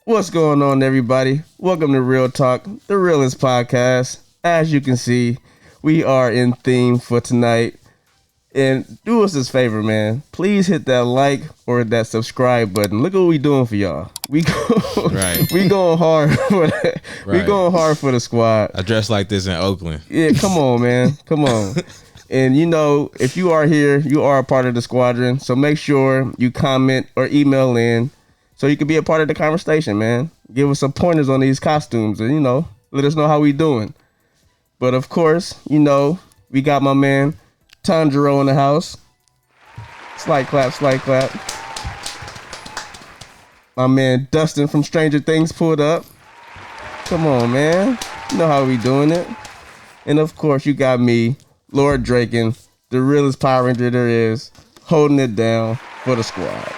What's going on, everybody? Welcome to Real Talk, the realest podcast. As you can see, we are in theme for tonight. And do us this favor, man. Please hit that like or that subscribe button. Look what we doing for y'all. We going hard for that. Right. We going hard for the squad. I dress like this in Oakland. Yeah, come on, man. Come on. And you know, if you are here, you are a part of the squadron. So make sure you comment or email in so you can be a part of the conversation, man. Give us some pointers on these costumes and, you know, let us know how we doing. But of course, you know, we got my man Tanjiro in the house. Slight clap, slight clap. My man Dustin from Stranger Things pulled up. Come on, man. You know how we doing it. And of course, you got me, Lord Draken, the realest Power Ranger there is, holding it down for the squad.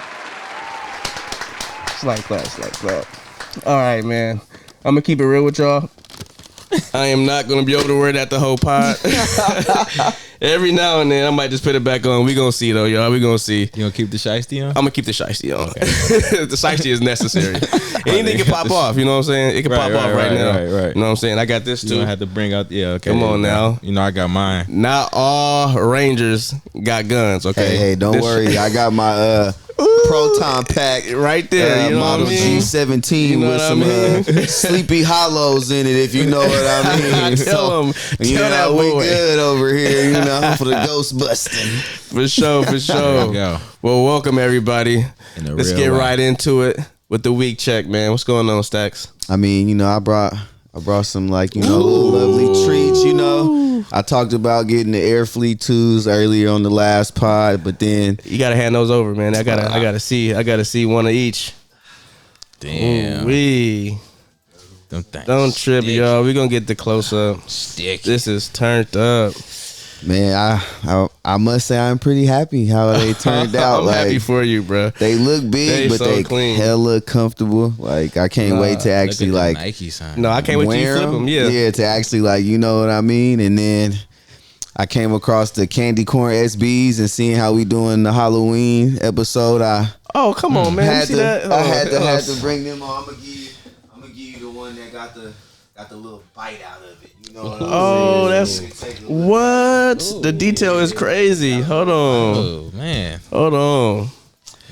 Slight clap, slight clap. All right, man. I'm going to keep it real with y'all. I am not going to be over the word at the whole pod. Every now and then, I might just put it back on. We going to see, though, y'all. We going to see. You going to keep the shiesty on? I'm going to keep the shiesty on. Okay. The shiesty is necessary. Anything can pop off, you know what I'm saying? It can pop off right now. Right. You know what I'm saying? I got this, too. You don't have to bring out, yeah, okay. Come on now. You know, I got mine. Not all Rangers got guns, okay? Hey, don't worry. I got my Proton pack right there, you know model what I mean? G17 you know with some Sleepy Hollows in it, if you know what I mean. Tell him, you tell know, that we boy. good over here, you know, for the ghost busting. For sure, for sure. Well, welcome everybody. Let's get right into it with the week check, man. What's going on, Stacks? I mean, you know, I brought some, like, you know, lovely treats, you know. I talked about getting the Air Fleet 2s earlier on the last pod, but then you gotta hand those over, man. I gotta see one of each. Damn. Don't trip, y'all. We gonna get the close up. Stick. This is turned up. Man, I must say I'm pretty happy how they turned out. I'm happy for you, bro. They look big, but so they clean. Hella comfortable. Like, I can't wait to actually like Nike sign. No, I can't wait till you flip them. Yeah, to actually, like, you know what I mean. And then I came across the candy corn SBs and seeing how we doing the Halloween episode. Oh, come on, man. I had that? to bring them on. I'm gonna give you the one that got the little bite out of it. You know what I'm saying? That's what? Ooh. The detail is crazy. Hold on. Oh, man. Hold on.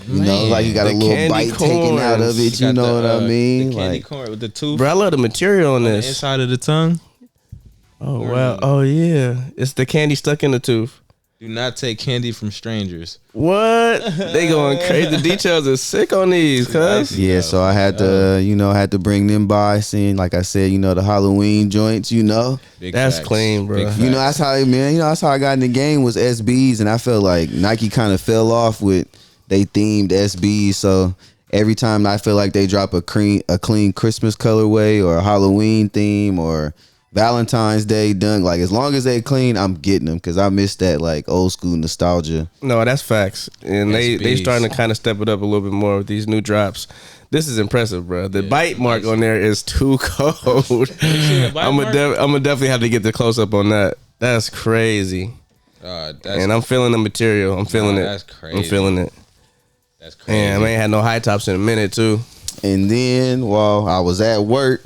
You know, like you got a little bite taken out of it. You know what I mean? The candy corn with the tooth. Bro, I love the material on this. The inside of the tongue. Oh, wow. Oh, yeah. It's the candy stuck in the tooth. Do not take candy from strangers. What? They going crazy. The details are sick on these, cuz. Yeah, so I had to, you know, bring them by, seeing, like I said, you know, the Halloween joints, you know. That's clean, bro. You know, that's how, man, you know, that's how I got in the game was SBs, and I felt like Nike kind of fell off with they themed SBs, so every time I feel like they drop a clean Christmas colorway or a Halloween theme or Valentine's Day dunk, like, as long as they clean, I'm getting them, because I miss that, like, old school nostalgia. No, that's facts. And they starting to kind of step it up a little bit more with these new drops. This is impressive, bro. The bite mark on there is too cold. I'm gonna definitely have to get the close up on that. That's crazy. And I'm feeling the material. I'm feeling it. That's crazy. I'm feeling it. That's crazy. And I ain't had no high tops in a minute too. And then while I was at work,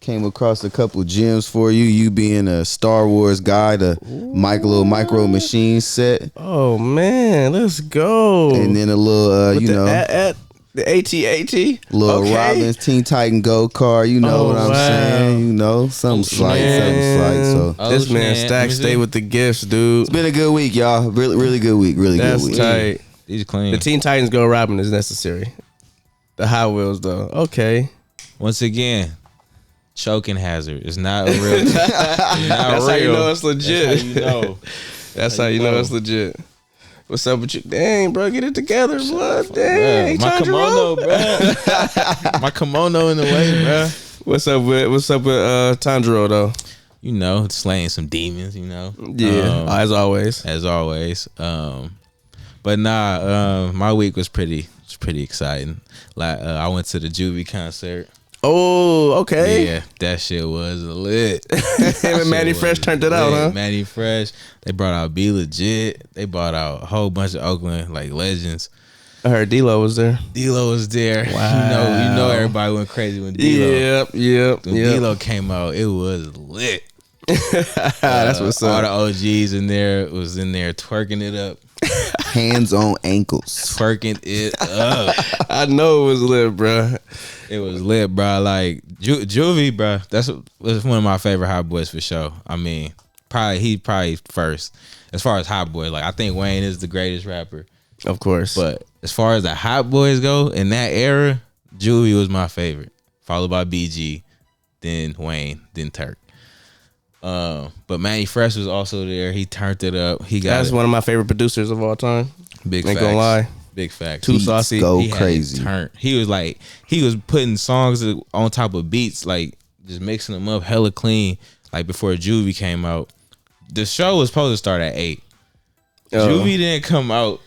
came across a couple gems for you. You being a Star Wars guy, the micro machine set. Oh man, let's go. And then a little, you know, the AT little Robin's Teen Titan Go car. You know what I'm saying? You know, something slight. So this man Stack stay with the gifts, dude. It's been a good week, y'all. Really good week. That's good week. Tight. These clean. The Teen Titans Go Robin is necessary. The Hot Wheels though, okay. Once again, choking hazard. It's not a real. That's how you know it's legit. That's how you know. That's how you know it's legit. What's up with you? Dang, bro, get it together, blood. Dang, my kimono, bro. My kimono in the way, bro. What's up with Tanjiro though? You know, slaying some demons. You know, yeah, as always. But nah, my week was pretty exciting. Like, I went to the Juvie concert. Oh, okay. Yeah, that shit was lit. Him and Manny Fresh turned it out, huh? Manny Fresh. They brought out Be Legit. They brought out a whole bunch of Oakland, like, legends. I heard D-Lo was there. D-Lo was there. Wow. You know everybody went crazy when D-Lo. Yep. When D-Lo came out, it was lit. That's what's up. All the OGs in there was in there twerking it up. Hands on ankles. Twerking it up. I know it was lit, bro. It was lit, bro. Like Juvie, bro. Was one of my favorite hot boys for sure. I mean, he probably first as far as hot boy. Like I think Wayne is the greatest rapper, Of course. but as far as the hot boys go in that era, Juvie was my favorite, followed by BG, then Wayne, then Turk. But Manny Fresh was also there. He turned it up. That's one of my favorite producers of all time. Big Ain't facts. gonna lie. Big facts. Too Beats saucy. go He had it crazy. turned. He was putting songs on top of beats, like just mixing them up hella clean. Like before Juvie came out, the show was supposed to start at 8. Juvie didn't come out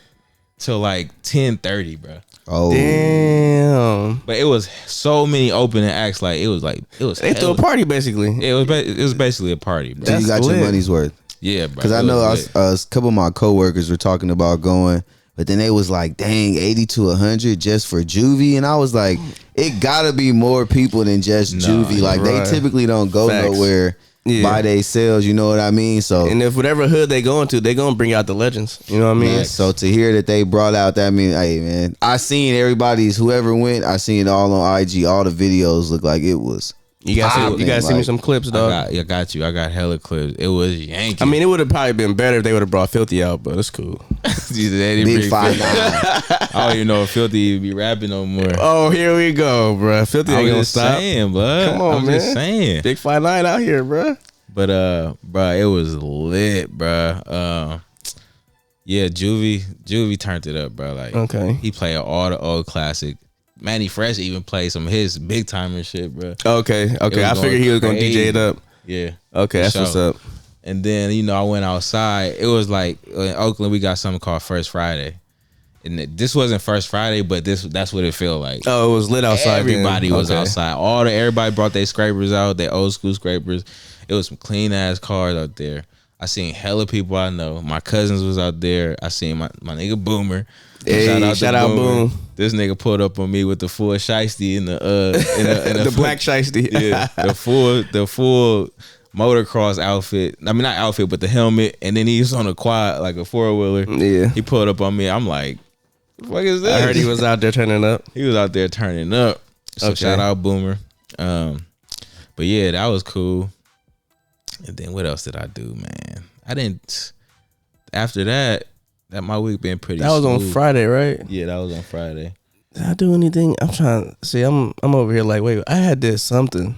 till like 10:30, bro. Oh, Damn. But it was so many opening acts. Like it was. They threw a party basically. It was basically a party, bro. so you got lit. your money's worth. Yeah, bro. Because I It know was lit. a couple of my coworkers were talking about going, but then they was like, dang, 80 to 100 just for Juvie. And I was like, it gotta be more people than just Juvie. Like right. they typically don't go Facts. nowhere by themselves, you know what I mean? So And if whatever hood they going to, they gonna bring out the legends. You know what I mean? man, so to hear that they brought out that, mean, hey man, I seen everybody's, whoever went, I seen it all on IG. All the videos look like it was. You gotta see me some clips, dog. I got you. I got hella clips. It was Yankee. I mean, it would have probably been better if they would have brought Filthy out, but it's cool. Big 5'9". I don't even know if Filthy be rapping no more. Oh, here we go, bro. Filthy I ain't was gonna just stop. saying, bud. Come on, I'm man. just saying. Big 5'9" out here, bro. But bro, it was lit, bro. Yeah, Juvie turned it up, bro. Like, Okay. he played all the old classic. Manny Fresh even played some of his big timer shit, bro. Okay. was I going figured he was gonna crazy. DJ it up. Yeah. Okay, For that's what's sure. up. And then, I went outside. It was like in Oakland, we got something called First Friday. And this wasn't First Friday, but that's what it felt like. Oh, it was lit outside. Everybody then. was Okay. outside. Everybody brought their scrapers out, their old school scrapers. It was some clean ass cars out there. I seen hella people I know. My cousins was out there. I seen my nigga Boomer. Hey, shout out Boom. This nigga pulled up on me with the full shiesty in the The black shiesty. yeah, the full motocross outfit. I mean, not outfit, but the helmet. And then he was on a quad, like a 4-wheeler. Yeah. He pulled up on me. I'm like, what the fuck is this? I heard he was out there turning up. He was out there turning up. So Okay. shout out Boomer. But yeah, that was cool. And then what else did I do, man? I didn't. After that my week been pretty. That was on smooth. Friday, right? Yeah, that was on Friday. Did I do anything? I'm trying to see. I'm over here like, wait, I did something.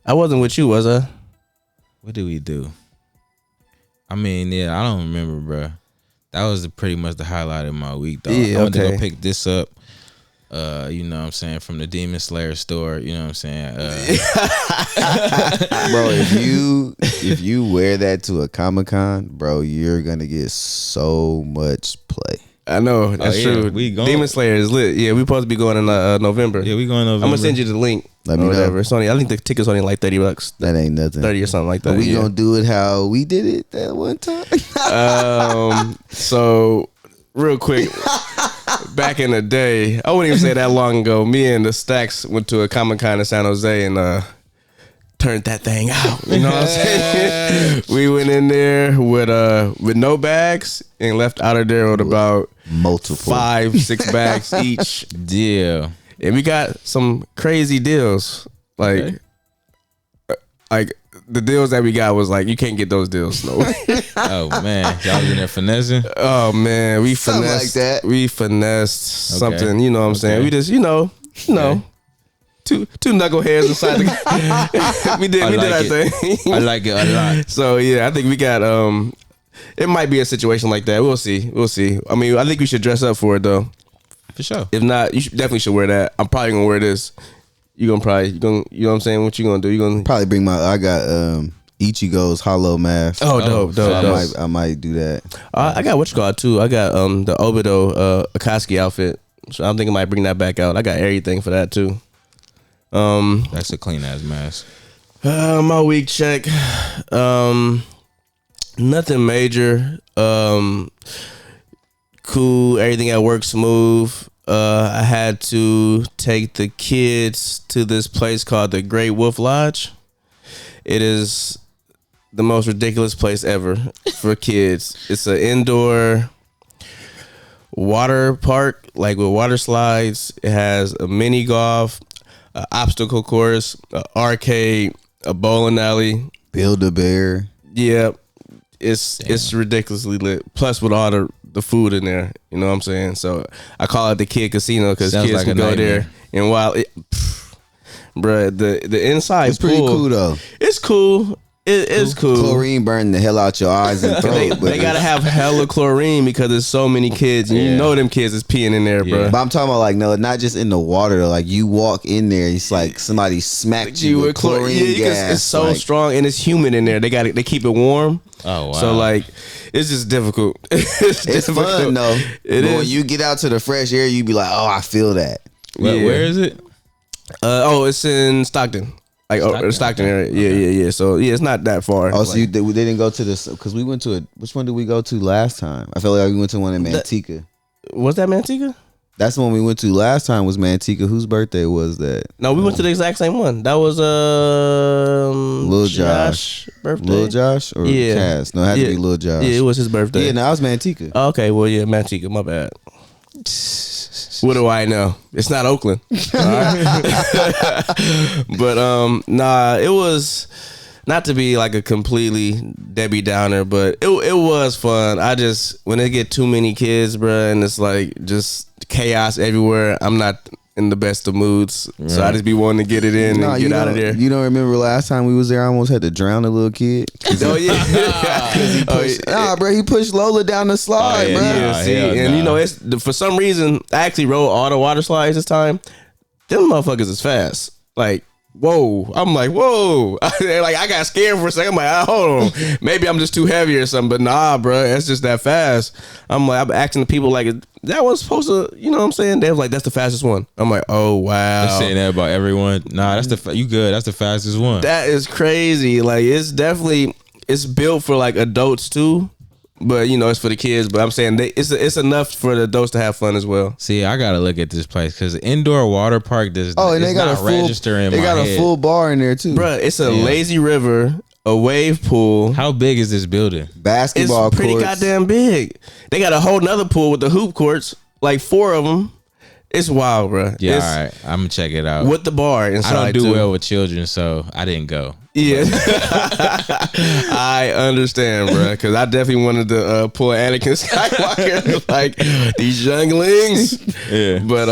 I wasn't with you, was I? What did we do? I mean, yeah, I don't remember, bro. That was pretty much the highlight of my week, though. Yeah, I went to okay. go pick this up. You know what I'm saying, from the Demon Slayer store, you know what I'm saying? Bro, if you wear that to a Comic-Con, bro, you're gonna get so much play. I know. That's yeah, true. we going. Demon Slayer is lit. Yeah, we supposed to be going in November. Yeah, we going over. I'm gonna send you the link. Let me know. whatever. It's only. I think the ticket's only like $30, That ain't nothing. 30 or something like that. But we yeah. gonna do it how we did it that one time. So real quick, back in the day, I wouldn't even say that long ago. Me and the Stacks went to a Comic-Con in San Jose and turned that thing out. You know what I'm saying? We went in there with no bags and left out of there with about Multiple. 5-6 bags each. Yeah. And we got some crazy deals. Like the deals that we got was like, you can't get those deals no way. Oh man, y'all was in there finessing. Oh man, we Something finessed like that. We finessed Okay. something, you know what I'm saying? Okay. We just, you know, two knuckleheads inside the we did like our it. thing. I like it a lot. So yeah, I think we got it might be a situation like that. We'll see. I mean, I think we should dress up for it though. For sure. If not, you definitely should wear that. I'm probably gonna wear this. You know what I'm saying? What you gonna do? You gonna Probably bring I got Ichigo's hollow mask. dope. I might do that. I got what you call it too. I got the Obito Akatsuki outfit. So I'm thinking I might bring that back out. I got everything for that too. That's a clean ass mask. My week check. Nothing major. Cool. Everything at work smooth. I had to take the kids to this place called the Great Wolf Lodge. It is the most ridiculous place ever for kids. It's an indoor water park, like with water slides. It has a mini golf, an obstacle course, an arcade, a bowling alley. Build-A-Bear. Yeah, it's ridiculously lit. Plus with all the food in there, you know what I'm saying? So I call it the kid casino because kids like can go there. And while bruh, the inside It's pretty pool, cool though. It's cool. It's cool. Chlorine burning the hell out your eyes and throat. They gotta have hella chlorine because there's so many kids, and you know them kids is peeing in there, bro. But I'm talking about like no, not just in the water though. Like you walk in there, it's like somebody smacked you with chlorine gas. It's so like, strong and it's humid in there. They keep it warm. Oh wow! So like, it's just difficult. it's fun though. But when you get out to the fresh air, you be like, oh, I feel that. Where is it? It's in Stockton. Like Stockton area, yeah. So yeah, it's not that far. Oh, so they didn't go to this because we went to which one did we go to last time? I feel like we went to one in Manteca. Was that Manteca? That's the one we went to last time. Was Manteca? Whose birthday was that? No, we went to the exact same one. That was Lil Josh birthday. Lil Josh or Cass? No, it had to be Lil Josh. Yeah, it was his birthday. Yeah, no, I was Manteca. Okay, well yeah, Manteca. My bad. What do I know? It's not Oakland. But nah, it was not to be like a completely Debbie Downer, but it was fun. I just when they get too many kids, bruh, and it's like just chaos everywhere. I'm not in the best of moods, so I just be wanting to get it in and get out of there. You don't remember last time we was there? I almost had to drown a little kid. Oh yeah, nah, bro, he pushed Lola down the slide, bro. Yeah, see, and you know, it's for some reason I actually rode all the water slides this time. Them motherfuckers is fast. Like, whoa. I'm like, whoa. Like, I got scared for a second. I'm like, hold on. Maybe I'm just too heavy or something. But nah, bro, it's just that fast. I'm like, I'm asking the people like, that was supposed to, you know what I'm saying? They was like, that's the fastest one. I'm like, oh wow. They're saying that about everyone. Nah, that's you good. That's the fastest one. That is crazy. Like, it's definitely, it's built for like adults too. But you know, it's for the kids. But I'm saying it's enough for the adults to have fun as well. See, I gotta look at this place because indoor water park does. Oh, and they got a full bar in there too, bro. It's a lazy river, a wave pool. How big is this building? Basketball. It's pretty courts. goddamn big. They got a whole nother pool with the hoop courts, like 4 of them. It's wild, bro. Yeah, all right. I'm gonna check it out. With the bar inside. I don't do well with children, so I didn't go. Yeah, I understand, bro. Because I definitely wanted to pull Anakin Skywalker, like these younglings. Yeah, but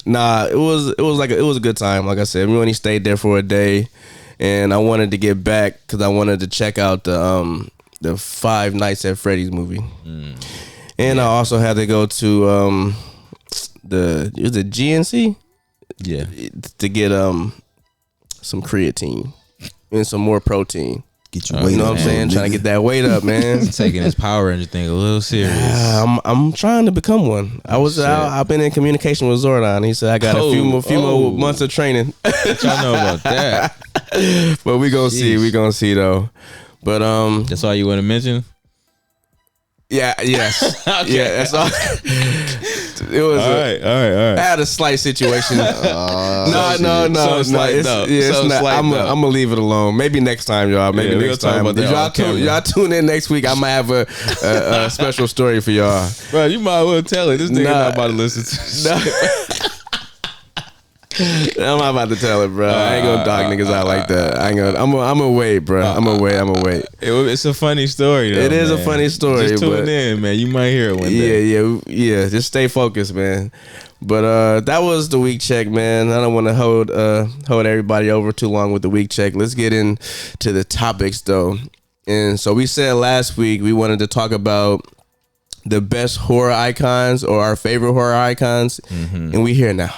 nah, it was a good time. Like I said, we only stayed there for a day, and I wanted to get back because I wanted to check out the Five Nights at Freddys movie, and I also had to go to the GNC, to get some creatine and some more protein. Get your weight up. You know what I'm saying? Trying to get that weight up, man. Taking his Power Ranger thing a little serious. I'm trying to become one. I've been in communication with Zordon. He said I got a few more months of training. What y'all know about that? But we gonna see. We gonna see though. But that's all you want to mention? Yeah. Yes. Okay. Yeah. That's all. It was all right. I had a slight situation. No. It's not. I'm gonna leave it alone. Maybe next time, y'all. Maybe next time. Y'all tune in next week. I'm gonna have a special story for y'all. Bro, you might as well tell it. This nigga not about to listen to shit. I'm not about to tell it, bro. I ain't gonna dog niggas out like that. I'm gonna wait, bro. I'm gonna wait. It's a funny story, though. It is a funny story. Just tune in, man. You might hear it one day. Yeah. Just stay focused, man. But that was the week check, man. I don't want to hold everybody over too long with the week check. Let's get into the topics, though. And so we said last week we wanted to talk about the best horror icons or our favorite horror icons, and we here now.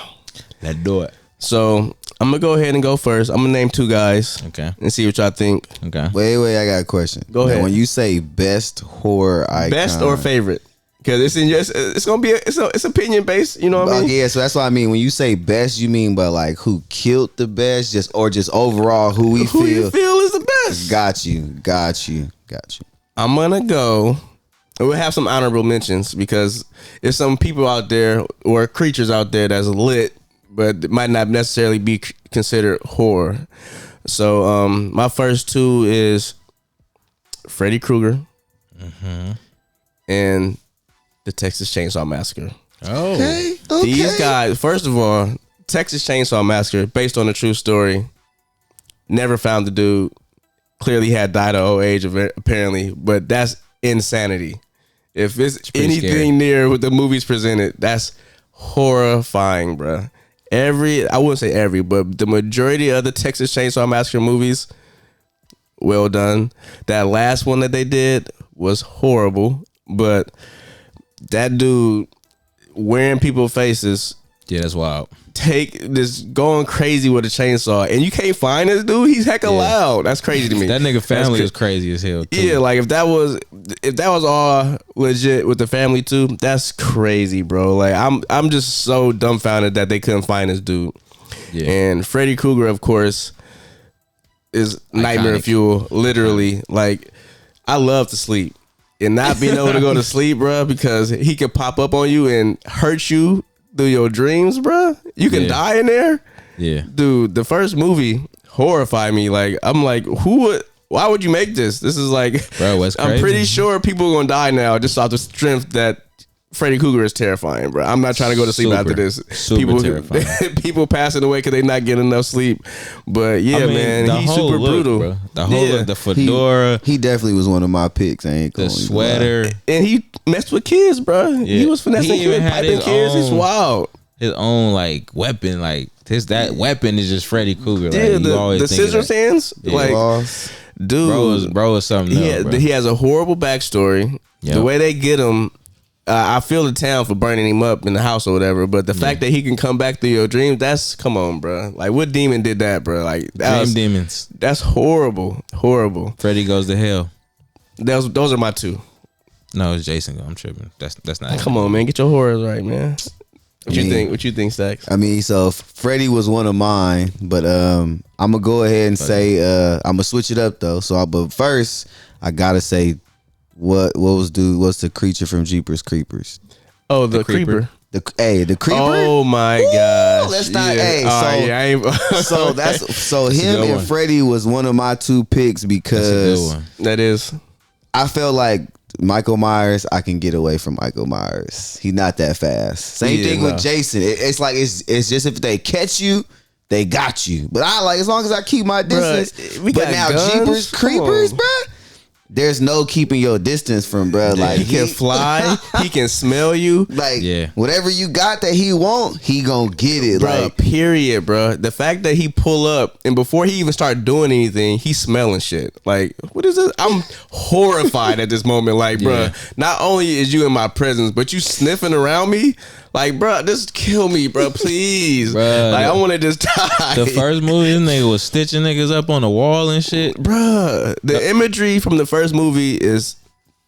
Let's do it. So I'm gonna go ahead and go first. I'm gonna name 2 guys. Okay. And see what y'all think. Okay. Wait, I got a question. Go ahead. When you say best horror icon, best or favorite, because it's gonna be it's opinion based. You know what I mean? Yeah. So that's what I mean. When you say best, you mean but like who killed the best, just overall who you feel is the best. Got you. I'm gonna go. And we'll have some honorable mentions because there's some people out there or creatures out there that's lit, but it might not necessarily be considered horror. So my first two is Freddy Krueger and the Texas Chainsaw Massacre. Oh, Okay. These guys, first of all, Texas Chainsaw Massacre, based on a true story, never found the dude. Clearly had died of old age, apparently, but that's insanity. If it's anything scary. near what the movies presented, that's horrifying, bruh. I wouldn't say every, but the majority of the Texas Chainsaw Massacre movies, well done. That last one that they did was horrible, but that dude wearing people's faces, yeah, that's wild. going crazy with a chainsaw, and you can't find this dude. He's hecka loud. That's crazy to me. That nigga family is crazy as hell too. Yeah, like if that was all legit with the family too, that's crazy, bro. Like I'm just so dumbfounded that they couldn't find this dude. Yeah. And Freddy Krueger, of course, is nightmare Iconic. fuel. Literally, like I love to sleep and not being able to go to sleep, bro, because he can pop up on you and hurt you through your dreams, bro. You can die in there. Yeah. Dude, the first movie horrified me. Like, I'm like, why would you make this? This is like, Bro, what's I'm crazy? pretty sure people are gonna die now just off the strength that Freddy Krueger is terrifying, bro. I'm not trying to go to sleep Super, after this. super terrifying. People passing away because they not getting enough sleep. But yeah, I mean, man, the he's whole super look, brutal. bro. The whole look, the He- fedora, He definitely was one of my picks. I ain't the gonna even lie. sweater, And he messed with kids, bro. He Yeah. was finessing He even kids, had piping his kids. It's own- wild. his own like weapon, like that weapon is just Freddy Krueger. Like, Yeah, you always the think of scissors that. hands, Yeah. like, Boss. dude. Bro is something else, bro. He has a horrible backstory. Yep. The way they get him, I feel the town for burning him up in the house or whatever. But the fact that he can come back through your dreams, come on, bro. Like, what demon did that, bro? Like, Dream demons. that's horrible, horrible. Freddy goes to hell. Those are my two. No, it's Jason. I'm tripping. That's not. Come on, man, get your horrors right, man. What you Yeah. think? What you think, Stacks? I mean, so Freddie was one of mine, but I'm gonna go ahead and say I'm gonna switch it up though. But first I gotta say what's the creature from Jeepers Creepers? Oh, the Creeper. creeper. The creeper. Oh my gosh. let's not- Yeah. hey, All so- right, yeah, I ain't, So so a him good and one. Freddie was one of my two picks That's a because good one. that is. I felt like Michael Myers, I can get away from Michael Myers. He's not that fast. Same Yeah, thing no. with Jason. It's like it's just if they catch you, they got you. But I like as long as I keep my distance. we but got now guns? Jeepers Come Creepers, on. bruh. There's no keeping your distance from bruh. Like He can fly. He can smell you. Like Yeah. whatever you got that he want, he gonna get it. Bro, Like period, bro. The fact that he pull up and before he even start doing anything, he's smelling shit. Like, what is this? I'm horrified at this moment. Like, bro, Yeah. not only is you in my presence, but you sniffing around me. Like, bro, just kill me, bro, please. Bruh, Like, I want to just die. The first movie, this nigga was stitching niggas up on the wall and shit. Bruh, the imagery from the first movie is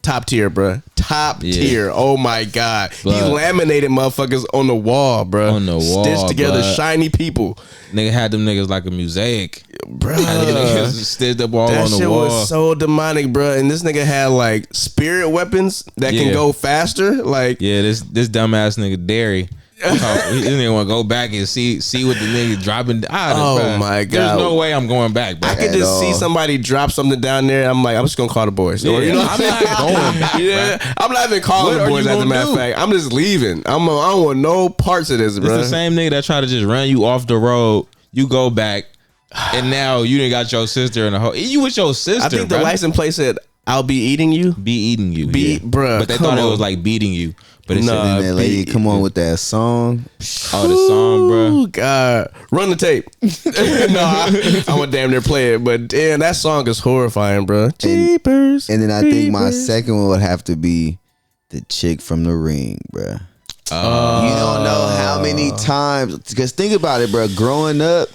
top tier, bruh. Top Yeah. tier. Oh my god, he But- laminated motherfuckers on the wall, bruh. On the wall, stitched together, but- shiny people, Nigga had them niggas like a mosaic. bruh. Had them niggas stitched up all That on the shit wall. was so demonic, bruh. And this nigga had like spirit weapons that can Yeah. go faster. Like, Yeah, this dumbass nigga Derry. This nigga want to go back and see what the nigga dropping. Oh, my God. There's no way I'm going back, bro. I could At just see all. somebody drop something down there. I'm like, I'm just gonna call the boys. Or, Yeah, you know, I'm not going back, Yeah, bruh. I'm not even calling What the are boys. you As a gonna matter of do? fact, I'm just leaving. I don't want no parts of this, It's bro. the same nigga that try to just run you off the road. You go back, and now you done got your sister in the whole. You with your sister, I think the bruh. license plate said, "I'll be eating you." be eating you, Bruh, But they come thought it on. was like beating you. But it Nah. said, and that lady come on with that song. oh, the song, bro. Oh God, run the tape. No, I would damn near play it, but damn, that song is horrifying, bro. Jeepers. And then I think my Creepers. second one would have to be the chick from the Ring, bruh. You don't know how many times, because think about it, bro. Growing up,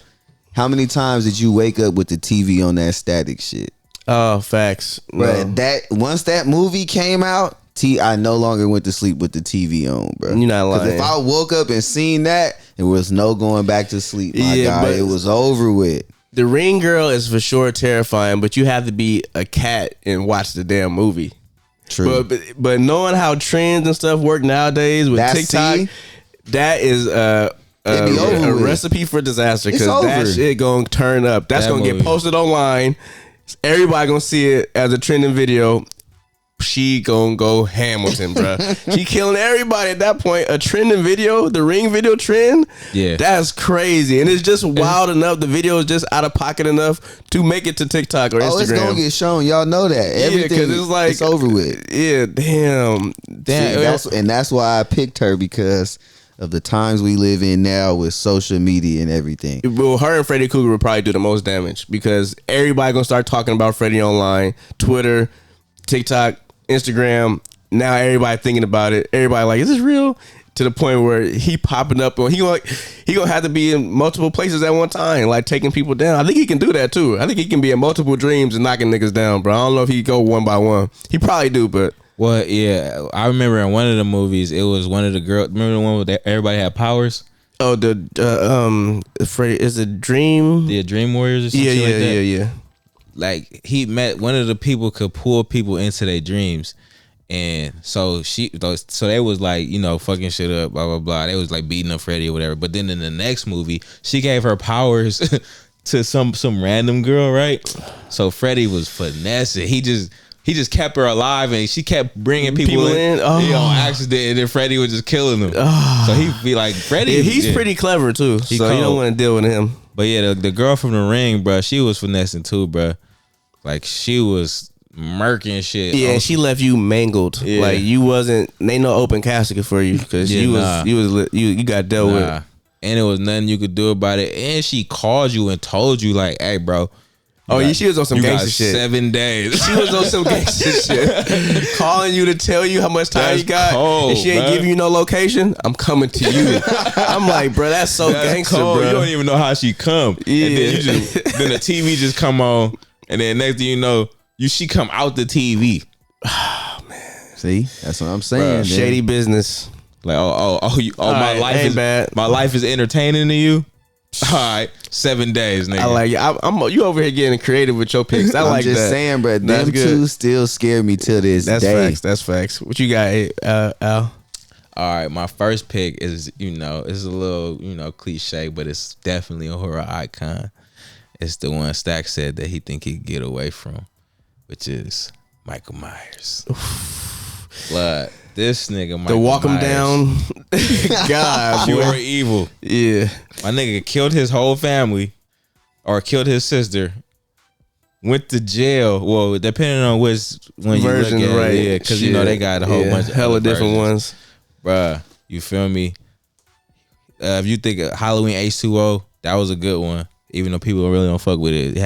how many times did you wake up with the TV on that static shit? Oh, facts, Bro, no. that once that movie came out, I no longer went to sleep with the TV on, bro. You're not 'Cause lying. if I woke up and seen that, there was no going back to sleep. My Yeah, God, but- it was over with. The Ring Girl is for sure terrifying, but you have to be a cat and watch the damn movie. True. But knowing how trends and stuff work nowadays with TikTok, that is a recipe for disaster, because that shit gonna turn up. That's gonna get posted online. Everybody gonna see it as a trending video. She gonna go Hamilton, bro. She killing everybody at that point. A trending video, the Ring video trend. Yeah, that's crazy, and it's just wild enough. The video is just out of pocket enough to make it to TikTok or Instagram. Oh, it's gonna get shown. Y'all know that. Everything, because it's like it's over with. Yeah, damn. That's why I picked her, because of the times we live in now with social media and everything. Well, her and Freddy Krueger would probably do the most damage, because everybody gonna start talking about Freddy online, Twitter, TikTok, Instagram. Now everybody thinking about it. Everybody like, is this real? To the point where he popping up, or he gonna have to be in multiple places at one time, like taking people down. I think he can do that too. I think he can be in multiple dreams and knocking niggas down, bro. I don't know if he go one by one. He probably do, but. Well, yeah, I remember in one of the movies, it was one of the girls. Remember the one where everybody had powers? Oh, Freddy is it Dream? Yeah, Dream Warriors or something like that. Yeah. Like, he met one of the people could pull people into their dreams, and so they was like, you know, fucking shit up, blah blah blah. They was like beating up Freddy or whatever. But then in the next movie, she gave her powers to some random girl, right? So Freddy was finessing. He just kept her alive, and she kept bringing people in on accident, and then Freddy was just killing them. So he'd be like, Freddy. Yeah, he's pretty clever too, so you don't want to deal with him. But yeah, the girl from the Ring, bro, she was finessing too, bro. Like, she was murking shit. Yeah, and she left you mangled. Yeah. Like, you wasn't. Ain't no open casket for you, because you got dealt with. And there was nothing you could do about it. And she called you and told you, like, hey, bro. She was on some gangster shit. 7 days. She was on some gangster shit. Calling you to tell you how much time you got. Cold, and she ain't giving you no location. I'm coming to you. I'm like, bro, that's so gangster, cold, bro. You don't even know how she come. Yeah. And then the TV just come on. And then next thing you know, she come out the TV. Oh, man. See? That's what I'm saying. Shady business. Like, my life is bad. My life is entertaining to you? All right, 7 days, nigga. I like you over here getting creative with your picks. I like that. I'm just saying, bro. Them two still scare me till this day. That's facts. What you got, Al? All right, my first pick is, it's a little, cliche, but it's definitely a horror icon. It's the one Stack said that he think he could get away from, which is Michael Myers. Blood. This nigga Michael to walk Myers, him down. God, pure evil. Yeah. My nigga killed his whole family, or killed his sister, went to jail. Well, depending on which one version, you look at, right? Yeah, because they got a whole bunch of hella different ones. Bruh, you feel me? If you think of Halloween H2O, that was a good one. Even though people really don't fuck with it. They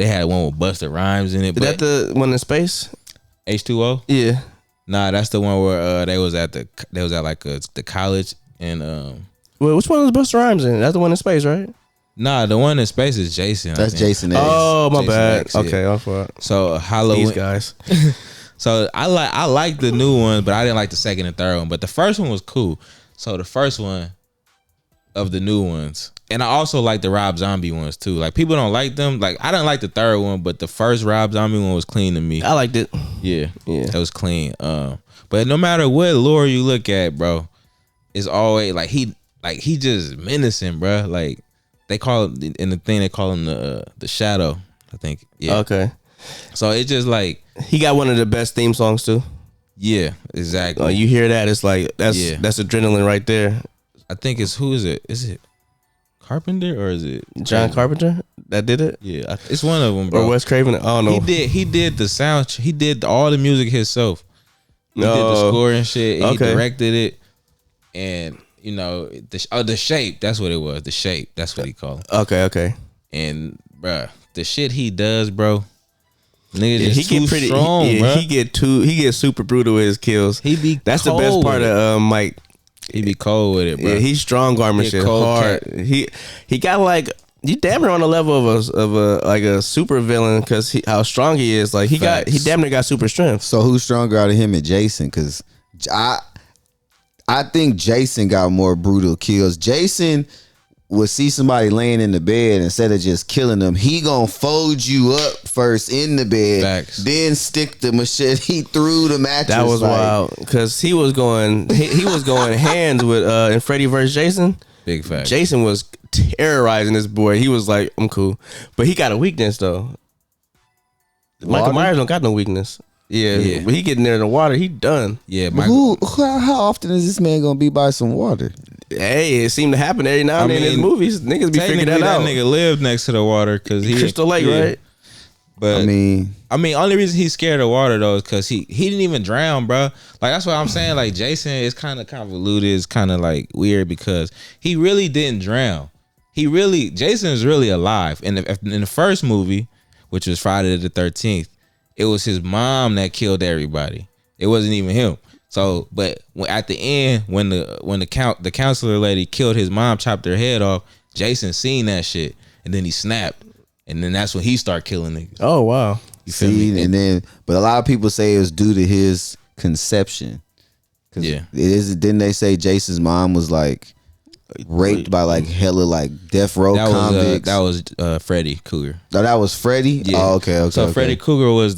had one with Busta Rhymes in it. Is that the one in space? H2O? Yeah. Nah, that's the one where they was at the college, and well, which one was Busta Rhymes in? That's the one in space, right? Nah, the one in space is Jason. That's Jason X. Oh, my Jason bad. X, yeah. Okay, I'll fuck. So Halloween, these guys. So I like the new one, but I didn't like the second and third one. But the first one was cool. So the first one of the new ones, and I also like the Rob Zombie ones too. Like, people don't like them. Like, I didn't like the third one, but the first Rob Zombie one was clean to me. I liked it. Yeah, it was clean. But no matter what lore you look at, bro, it's always like he just menacing, bro. Like, they call it in the thing, they call him the Shadow, I think. Yeah. Okay. So it's just like, he got one of the best theme songs too. Yeah, exactly. You hear that? It's like that's adrenaline right there. I think who is it? Is it Carpenter or is it John Carpenter that did it? Yeah, it's one of them, bro. Or Wes Craven? I don't know. He did the sound. He did all the music himself. He did the score and shit. And He directed it, and the Shape. That's what it was. The Shape. That's what he called it. Okay. And bruh, the shit he does, bro. Nigga, he get pretty strong, bro. He get super brutal with his kills. That's the best part of Mike. He be cold with it, bro. Yeah, he's strong armor shit hard. He got like, you damn near on the level of a super villain, because how strong he is. Like, he damn near got super strength. So who's stronger out of him and Jason? Because I think Jason got more brutal kills. Jason would see somebody laying in the bed, instead of just killing them, he gonna fold you up first in the bed, Facts. then stick the machete through the mattress. That was wild because he was going hands with in Freddy vs. Jason. Big fact. Jason was terrorizing this boy. He was like, "I'm cool," but he got a weakness though. Michael Myers don't got no weakness. Yeah, but he getting there in the water, he done. Yeah, How often is this man gonna be by some water? Hey, it seemed to happen every now and then in his movies. Niggas be figuring that out. That nigga lived next to the water because he Crystal Lake, right? But I mean, only reason he's scared of water though is because he didn't even drown, bro. Like that's what I'm saying. Like Jason is kind of convoluted, it's kind of like weird because he really didn't drown. Jason is really alive. In the first movie, which was Friday the 13th, it was his mom that killed everybody. It wasn't even him. So, but at the end, when the counselor lady killed his mom, chopped her head off, Jason seen that shit, and then he snapped, and then that's when he started killing niggas. Oh wow, you feel me? And then, but a lot of people say it was due to his conception. Yeah, Didn't they say Jason's mom was like raped by like hella like death row convicts? That was Freddy Krueger. No, that was Freddy. Yeah. Oh, okay. So Freddy Krueger was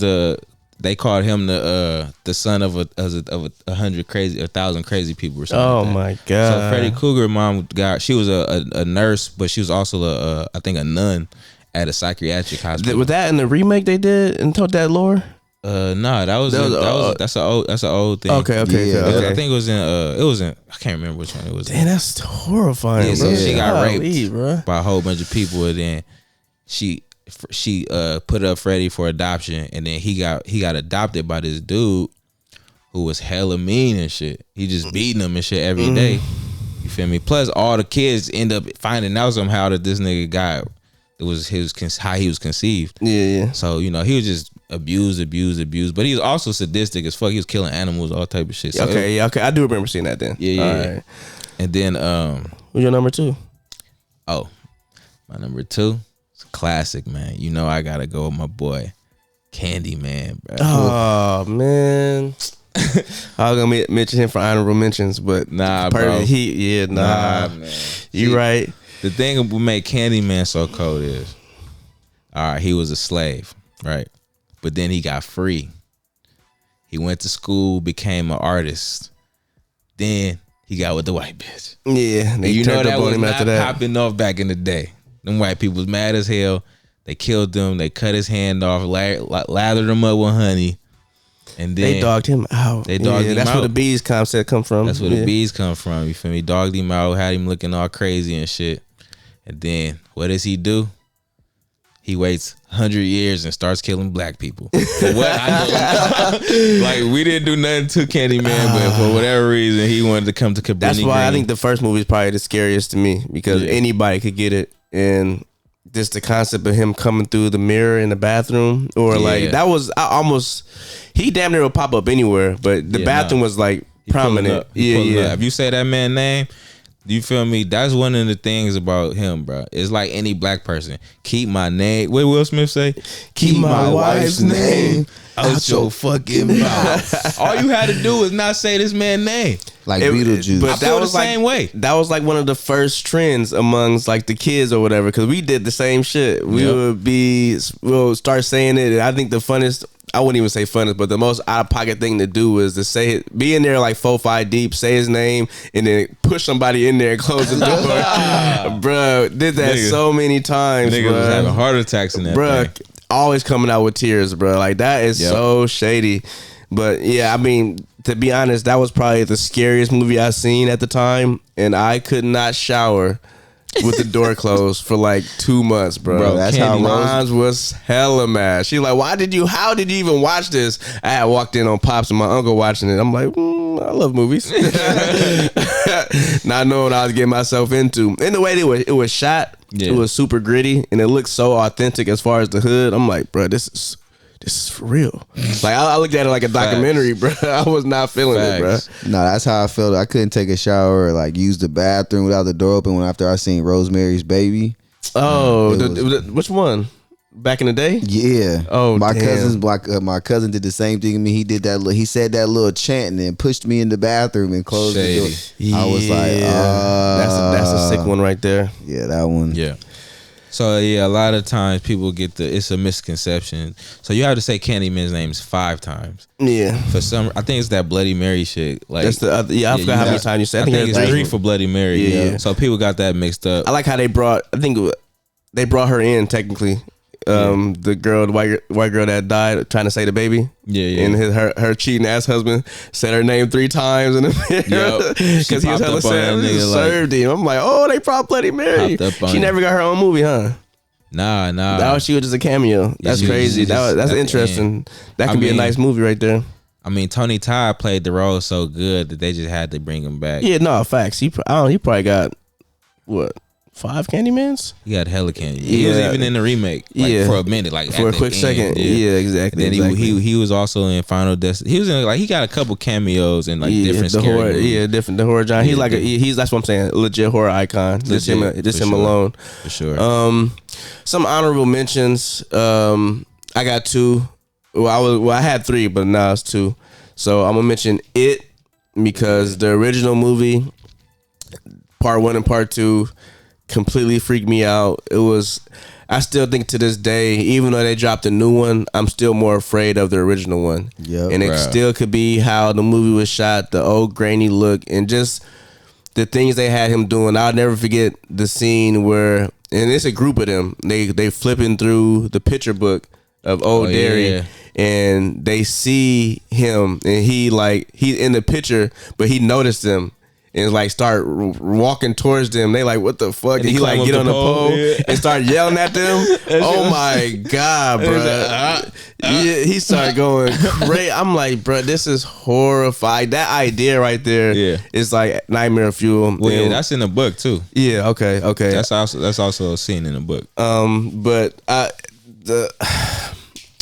they called him the son of a 1,000 crazy people or something. Oh like that. my god! So Freddy Krueger mom she was a nurse, but she was also I think a nun at a psychiatric hospital. Was that in the remake they did and told that lore? Nah, that's an old thing. Okay. I think it was in I can't remember which one it was. Damn, that's horrifying. Yeah, so she got raped bro. By a whole bunch of people, and then she put up Freddie for adoption, and then he got adopted by this dude who was hella mean and shit. He just beating him and shit every day. You feel me? Plus, all the kids end up finding out somehow that this nigga it was how he was conceived. Yeah. So he was just abused, but he was also sadistic as fuck. He was killing animals, all type of shit. So okay. I do remember seeing that then. Yeah. Right. And then who's your number 2? Oh, my number 2. Classic, man. I gotta go with my boy Candyman, bro. Oh man, I was gonna mention him for honorable mentions, but nah, bro. Nah, man. You right. The thing that made Candyman so cold is, all right, he was a slave, right? But then he got free. He went to school, became an artist. Then he got with the white bitch. Yeah, and that was not popping off back in the day. Them white people was mad as hell. They killed him. They cut his hand off, lathered him up with honey, and then they dogged him out. That's where the bees concept come from. That's where the bees come from. You feel me? Dogged him out, had him looking all crazy and shit. And then what does he do? He waits 100 years and starts killing black people. For what? I know. Like, we didn't do nothing to Candyman, but for whatever reason, he wanted to come to Cabrini That's why Green. I think the first movie is probably the scariest to me because anybody could get it. And just the concept of him coming through the mirror in the bathroom or like that was he damn near would pop up anywhere, but the bathroom was like prominent. Yeah. If you say that man's name, you feel me? That's one of the things about him, bro. It's like any black person. Keep my name. What Will Smith say? Keep my wife's name out your fucking mouth. All you had to do was not say this man's name. Like Beetlejuice. But I feel the same way. That was like one of the first trends amongst like the kids or whatever, because we did the same shit. We'll start saying it. And I think the funnest, I wouldn't even say funnest, but the most out of pocket thing to do was to say it, be in there like 4-5 deep, say his name, and then push somebody in there and close the door. Bro, did that so many times. Niggas was having heart attacks in that thing. Always coming out with tears, bro. Like that is so shady. But yeah, I mean, to be honest, that was probably the scariest movie I seen at the time, and I could not shower with the door closed for like 2 months, bro. That's how Mons was hella mad. She like, how did you even watch this? I had walked in on Pops and my uncle watching it. I'm like, I love movies. Not knowing what I was getting myself into. And the way it was shot, it was super gritty, and it looked so authentic as far as the hood. I'm like, bro, this is for real. Like I looked at it like a documentary, bro. I was not feeling it, bro. No, that's how I felt. I couldn't take a shower or like use the bathroom without the door open after I seen Rosemary's Baby. Oh, which one? Back in the day? Yeah. Oh, my my cousin did the same thing to me. He did that. He said that little chant and then pushed me in the bathroom and closed the door. I was like, that's a sick one right there. Yeah, that one. Yeah. So yeah, a lot of times people get it's a misconception. So you have to say Candyman's names 5 times. Yeah. For some, I think it's that Bloody Mary shit. Like that's the other, I forgot how many times you said. I think it's 3 for Bloody Mary. Yeah. So people got that mixed up. I like how they brought. I think they brought her in technically. The girl, the white girl that died trying to save the baby. Yeah. And her cheating ass husband said her name 3 times in the mirror because he was hella sad. Served him. I'm like, oh, they brought Bloody Mary. She never got her own movie, huh? Nah. She was just a cameo. That's crazy. That's interesting. That could be a nice movie right there. I mean, Tony Todd played the role so good that they just had to bring him back. Yeah, no, facts. He probably got what? 5 Candymans? He got hella Candyman. He was even in the remake, for a minute, for a quick second. Yeah, exactly. Then he was also in Final Destination. He was in he got a couple cameos in different scary horror, movies. The horror genre. He's he's that's what I'm saying, legit horror icon. Just him alone. For sure. Some honorable mentions. I got 2. I had 3, but now it's 2. So I'm gonna mention It because the original movie, part 1 and part 2. Completely freaked me out. I still think to this day, even though they dropped a new one, I'm still more afraid of the original one. Yeah, and it still could be how the movie was shot, the old grainy look, and just the things they had him doing. I'll never forget the scene where, and it's a group of them. They flipping through the picture book of Old Derry, and they see him, and he's in the picture, but he noticed them. And start walking towards them. They like, what the fuck? And he get on the pole and start yelling at them. Oh my God, bro. He started going crazy. I'm like, bro, this is horrifying. That idea right there is like nightmare fuel. Well, that's in the book too. Yeah, okay. That's also a scene in the book. But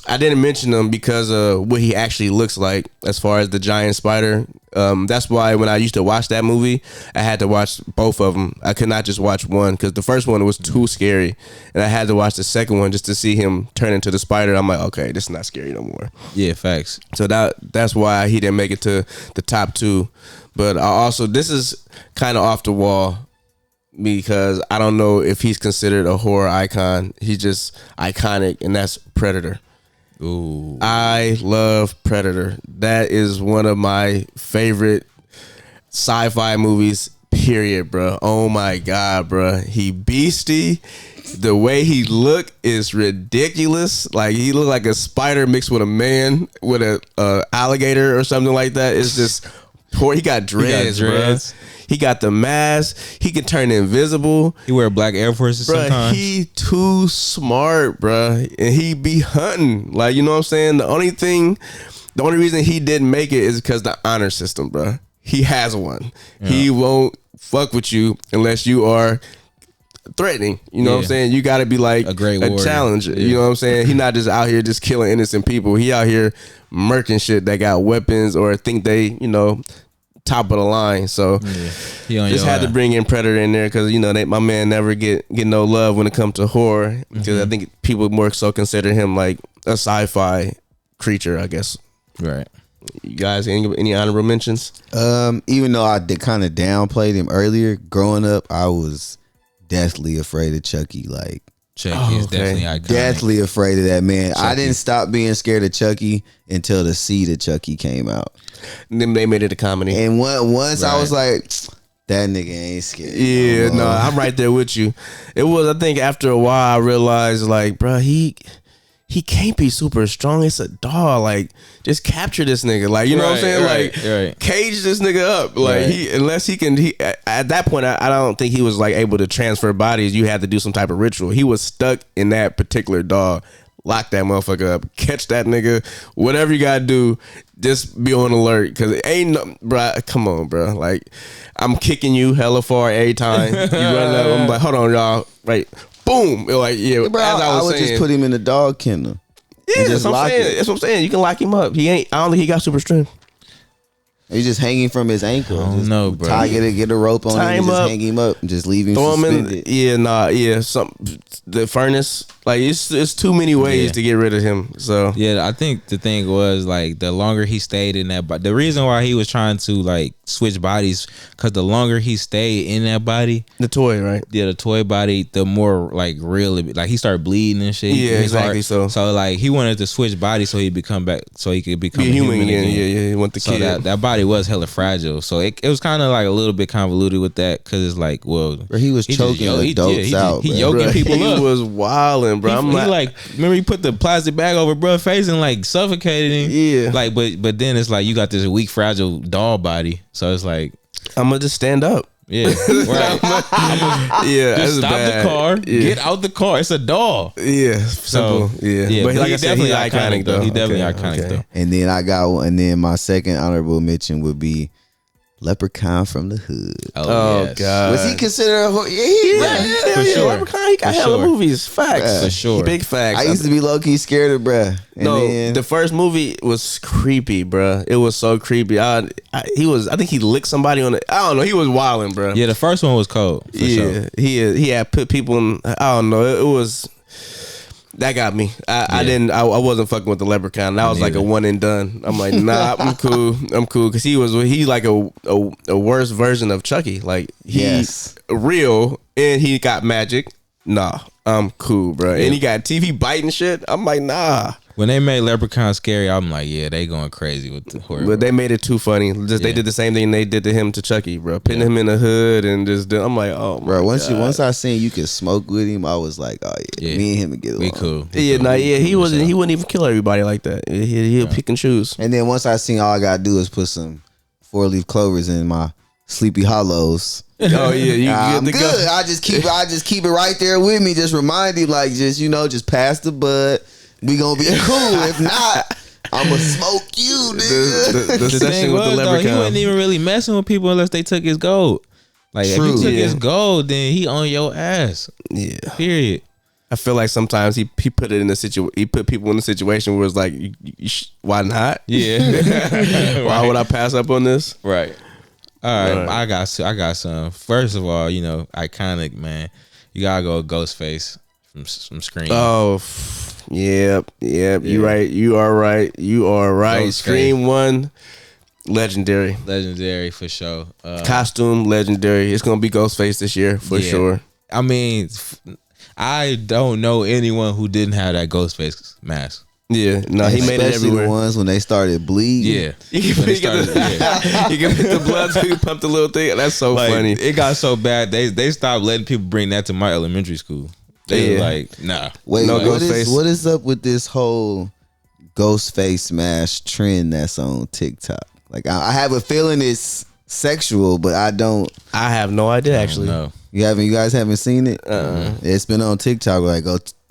I didn't mention him because of what he actually looks like as far as the giant spider. That's why when I used to watch that movie, I had to watch both of them. I could not just watch one because the first one was too scary, and I had to watch the second one just to see him turn into the spider. I'm like, okay, this is not scary no more. Yeah, facts. So that's why he didn't make it to the top 2. But this is kind of off the wall because I don't know if he's considered a horror icon. He's just iconic, and that's Predator. Ooh. I love Predator. That is one of my favorite sci-fi movies, period, bro. Oh my God, bro. He beastie. The way he look is ridiculous. Like he look like a spider mixed with a man with a alligator or something like that. It's just poor. He got dreads, bro. He got the mask. He can turn invisible. He wear black Air Forces sometimes. He too smart, bruh. And he be hunting. Like, you know what I'm saying? The only reason he didn't make it is because the honor system, bruh. He has one. Yeah. He won't fuck with you unless you are threatening. You know what I'm saying? You got to be like a challenge. You know what I'm saying? He not just out here just killing innocent people. He out here murking shit that got weapons or think they, top of the line. So just had to bring in Predator in there because my man never get no love when it comes to horror because I think people more so consider him like a sci-fi creature, I guess. Right. You guys, any honorable mentions? Even though I did kind of downplayed him earlier, growing up, I was deathly afraid of Chucky. Like Chucky is definitely iconic. Deathly afraid of that man. Chucky. I didn't stop being scared of Chucky until the seed of Chucky came out. And then they made it a comedy. And once I was like, that nigga ain't scared. Yeah, no, I'm right there with you. It was, I think after a while I realized like, bro, he can't be super strong. It's a dog. Like, just capture this nigga. Like, you know what I'm saying? Like, cage this nigga up. Like, unless he can. At that point, I don't think he was like able to transfer bodies. You had to do some type of ritual. He was stuck in that particular dog. Lock that motherfucker up. Catch that nigga. Whatever you gotta do, just be on alert. Cause it ain't no, bro. Come on, bro. Like, I'm kicking you hella far every time. You run up. I'm like, hold on, y'all. Right. Boom. Like, yeah. Bro, as I would just put him in the dog kennel. Yeah, that's what I'm saying. That's what I'm saying. You can lock him up. I don't think he got super strength. He's just hanging from his ankle. I don't Just know, bro. Get a rope on Tie him and him just up. hang him up and just leave him Throw him suspended. in. The furnace. Like it's too many ways Yeah. to get rid of him. So Yeah, I think the thing was like the longer he stayed in that, but the reason why he was trying to like switch bodies, because the longer he stayed in that body, the toy, right? the toy body, the more like real, like he started bleeding and shit. Yeah, His exactly. heart- so like he wanted to switch bodies so he become back, so he could become Be a a human human again. again. Yeah. He want the So kid. that body was hella fragile. So it was kind of like a little bit convoluted with that, because it's like, well, Bro, he was choking adults out. He bro. yoking Bruh, people he up. was wilding, bro. I'm He like, remember he put the plastic bag over bruh's face and like suffocated him. Yeah. Like, but then it's like you got this weak, fragile doll body. So it's like, I'm gonna just stand up. yeah, right. Yeah, Just that's stop bad. the car, Yeah. get out the car. It's a doll. Yeah, simple. Yeah, but like he I said, definitely he's iconic though. He definitely Okay, iconic okay. though. And then I got one. And then my second honorable mention would be Leprechaun from the Hood. Oh yes. God, Was he considered a horror? Yeah. for sure. Leprechaun, he got For hella sure. movies. Facts, For sure. Big facts. I used to be low key scared of bruh. And No, then, the first movie was creepy, bruh. It was so creepy. I think he licked somebody on the. I don't know. He was wilding, bruh. Yeah, the first one was cold. For sure. he had put people in. I don't know. It was. That got me. I wasn't fucking with the Leprechaun. That was like a neither. one and done. I'm like, nah, I'm cool. Because he like a worse version of Chucky. Like he's real and he got magic. Nah, I'm cool, bro. And he got TV biting shit. I'm like, nah. When they made Leprechaun scary, I'm like, yeah, they going crazy with the horror. But they made it too funny. They did the same thing they did to him to Chucky, bro. Putting him in the hood and just. I'm like, oh, my bro, God. once I seen you could smoke with him, I was like, oh yeah, me and him would get along. We cool. Yeah, nah, yeah. He wouldn't even kill everybody like that. He'll pick and choose. And then once I seen all I gotta do is put some 4-leaf clovers in my Sleepy Hollows. Oh yeah, I'm you good. good to go. I just keep it right there with me. Just remind him, like, just pass the bud. We gonna be cool. If not, I'ma smoke you, nigga. The The session thing with was the though, he Leprechaun. wasn't even really messing with people unless they took his gold. Like True. if he took Yeah. his gold, then he on your ass. Yeah, Period. I feel like sometimes he put it in a he put people in a situation where it's like, why not? Yeah. Why would I pass up on this? Right. All right. Right. I got some. First of all, iconic, man. You gotta go with Ghostface from Scream. Oh, yep. You right. You are right. Ghostface. Scream 1, legendary. Legendary for sure. Costume, legendary. It's gonna be Ghostface this year for Yeah. sure. I mean, I don't know anyone who didn't have that Ghostface mask. Yeah, no, he made it Especially everywhere. the ones when they started bleeding. Yeah. You When can, it started- yeah. you can put the blood so you pump the little thing. That's so Like, funny. it got so bad they stopped letting people bring that to my elementary school. They were Yeah. like, nah. Wait, No what Ghostface. what is up with this whole Ghostface mask trend that's on TikTok? Like, I have a feeling it's sexual, but I don't. I have no idea actually. No. You guys haven't seen it? It's been on TikTok. Like,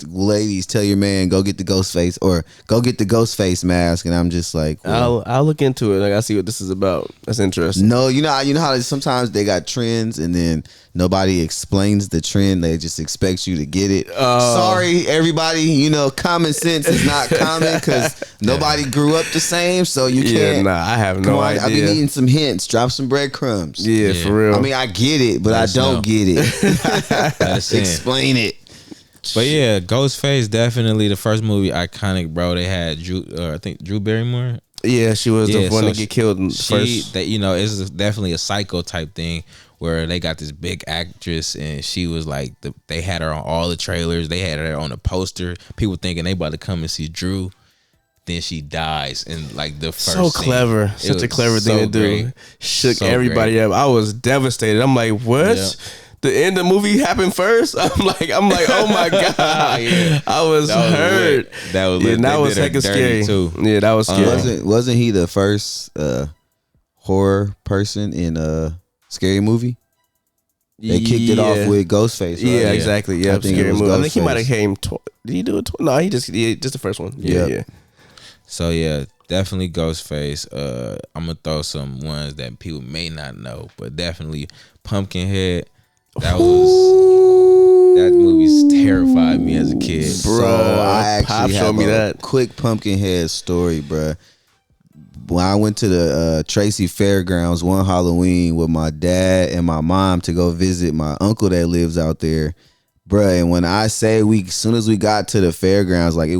ladies, tell your man go get the Ghostface or go get the Ghostface mask, and I'm just like, well, I'll look into it. Like I see what this is about. That's interesting. no, you know how sometimes they got trends and then nobody explains the trend. They just expect you to get it. Sorry, everybody. Common sense is not common because nobody grew up the same. So you Yeah, can't. nah, I have Come no on, I be idea. needing some hints. Drop some breadcrumbs. Yeah, Yeah. for real. I mean, I get it, but Let I us know. don't get it. That's it. Explain it. But yeah, Ghostface definitely the first movie iconic, bro. They had I think Drew Barrymore. yeah, she was the Yeah, one so to get killed in the She first. that it's definitely a psycho type thing where they got this big actress and she was like they had her on all the trailers. They had her on a poster. People thinking they about to come and see Drew. Then she dies in like the first. So scene. clever, It such a was clever thing so to do. great. Shook So everybody great. up. I was devastated. I'm like, what? Yeah. The end of the movie happened first. I'm like, oh my god. Yeah. I was That was hurt. lit. That was Yeah, lit. that They was did her hecka dirty, scary too. Yeah, that was scary. Wasn't he the first horror person in a scary movie? They kicked it off with Ghostface. Right? Yeah, exactly. Yeah, I think it scary was movie. I think he Ghostface. might have came. Did he do it? No, he just the first one. Yeah, Yep. yeah. So yeah, definitely Ghostface. I'm gonna throw some ones that people may not know, but definitely Pumpkinhead. That movie terrified me as a kid. Bro, So I Pop actually showed have me a that. quick Pumpkinhead story, bruh. when I went to the Tracy Fairgrounds one Halloween with my dad and my mom to go visit my uncle that lives out there, bruh. And when I say as soon as we got to the fairgrounds, like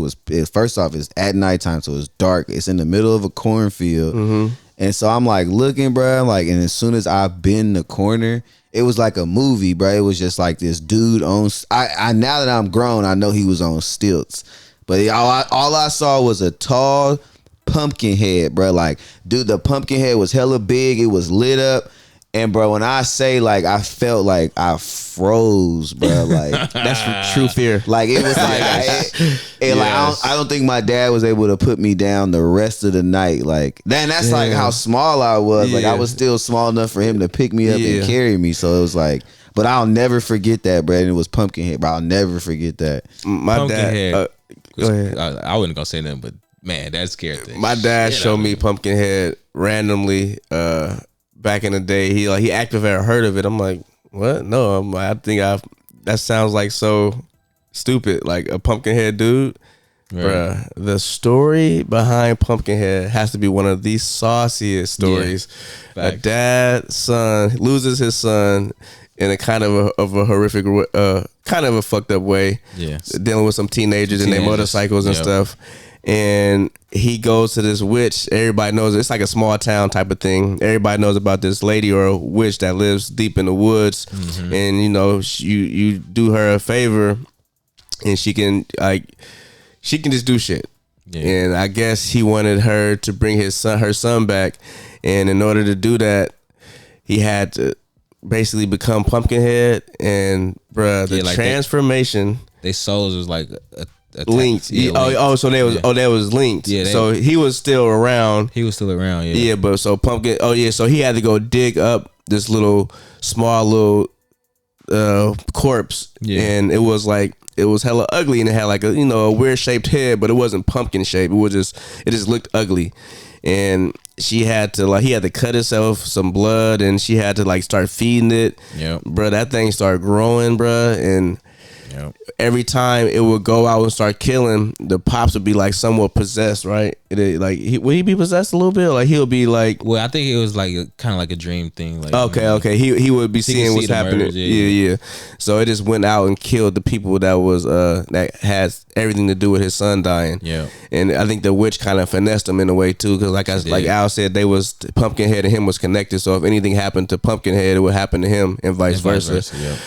first off, it's at nighttime, so it's dark. It's in the middle of a cornfield, and so I'm like looking, bruh, like, and as soon as I bend the corner, it was like a movie, bruh. It was just like this dude on. I now that I'm grown, I know he was on stilts, but all I saw was a tall pumpkin head, bro. Like, dude, the pumpkin head was hella big. It was lit up. And bro, when I say like I felt like I froze, bro, like that's true fear. Like it was like, I don't think my dad was able to put me down the rest of the night. Like that's like how small I was. Like I was still small enough for him to pick me up and carry me. So it was like, but I'll never forget that, bro. And it was Pumpkinhead, bro. I'll never forget that. My Pumpkinhead. dad. Go ahead. I wasn't gonna say nothing, but man, that scared thing. My dad showed me Pumpkinhead randomly. Back in the day, he asked if I ever heard of it. I'm like, what? No, that sounds like so stupid, like a Pumpkinhead dude. Right. Bruh, the story behind Pumpkinhead has to be one of the sauciest stories. Yeah. A dad's son loses his son in a kind of a horrific, kind of a fucked up way. Yeah, dealing with some teenagers and their motorcycles and stuff. And he goes to this witch. Everybody knows it's like a small town type of thing. Everybody knows about this lady or a witch that lives deep in the woods. Mm-hmm. And you know, you do her a favor, and she can just do shit. Yeah. And I guess he wanted her to bring her son back. And in order to do that, he had to basically become Pumpkinhead. And bruh, the transformation. Their souls was like linked. Yeah, linked. So they was linked. Yeah, so he was still around. Yeah, but so Pumpkin. Oh yeah, so he had to go dig up this small corpse, and it was hella ugly, and it had like a weird shaped head, but it wasn't pumpkin shaped. It just looked ugly, and he had to cut himself some blood, and she had to start feeding it. Yeah, bro, that thing started growing, bro, and. Every time it would go out and start killing, the pops would be somewhat possessed, right? Would he be possessed a little bit? Like he'll be like, well, I think it was kind of like a dream thing. Like okay, he would be seeing what's happening. Murders, yeah. So it just went out and killed the people that has everything to do with his son dying. Yeah, and I think the witch kind of finessed him in a way too, because like Al said, Pumpkinhead and him was connected. So if anything happened to Pumpkinhead, it would happen to him, and vice versa. Yeah.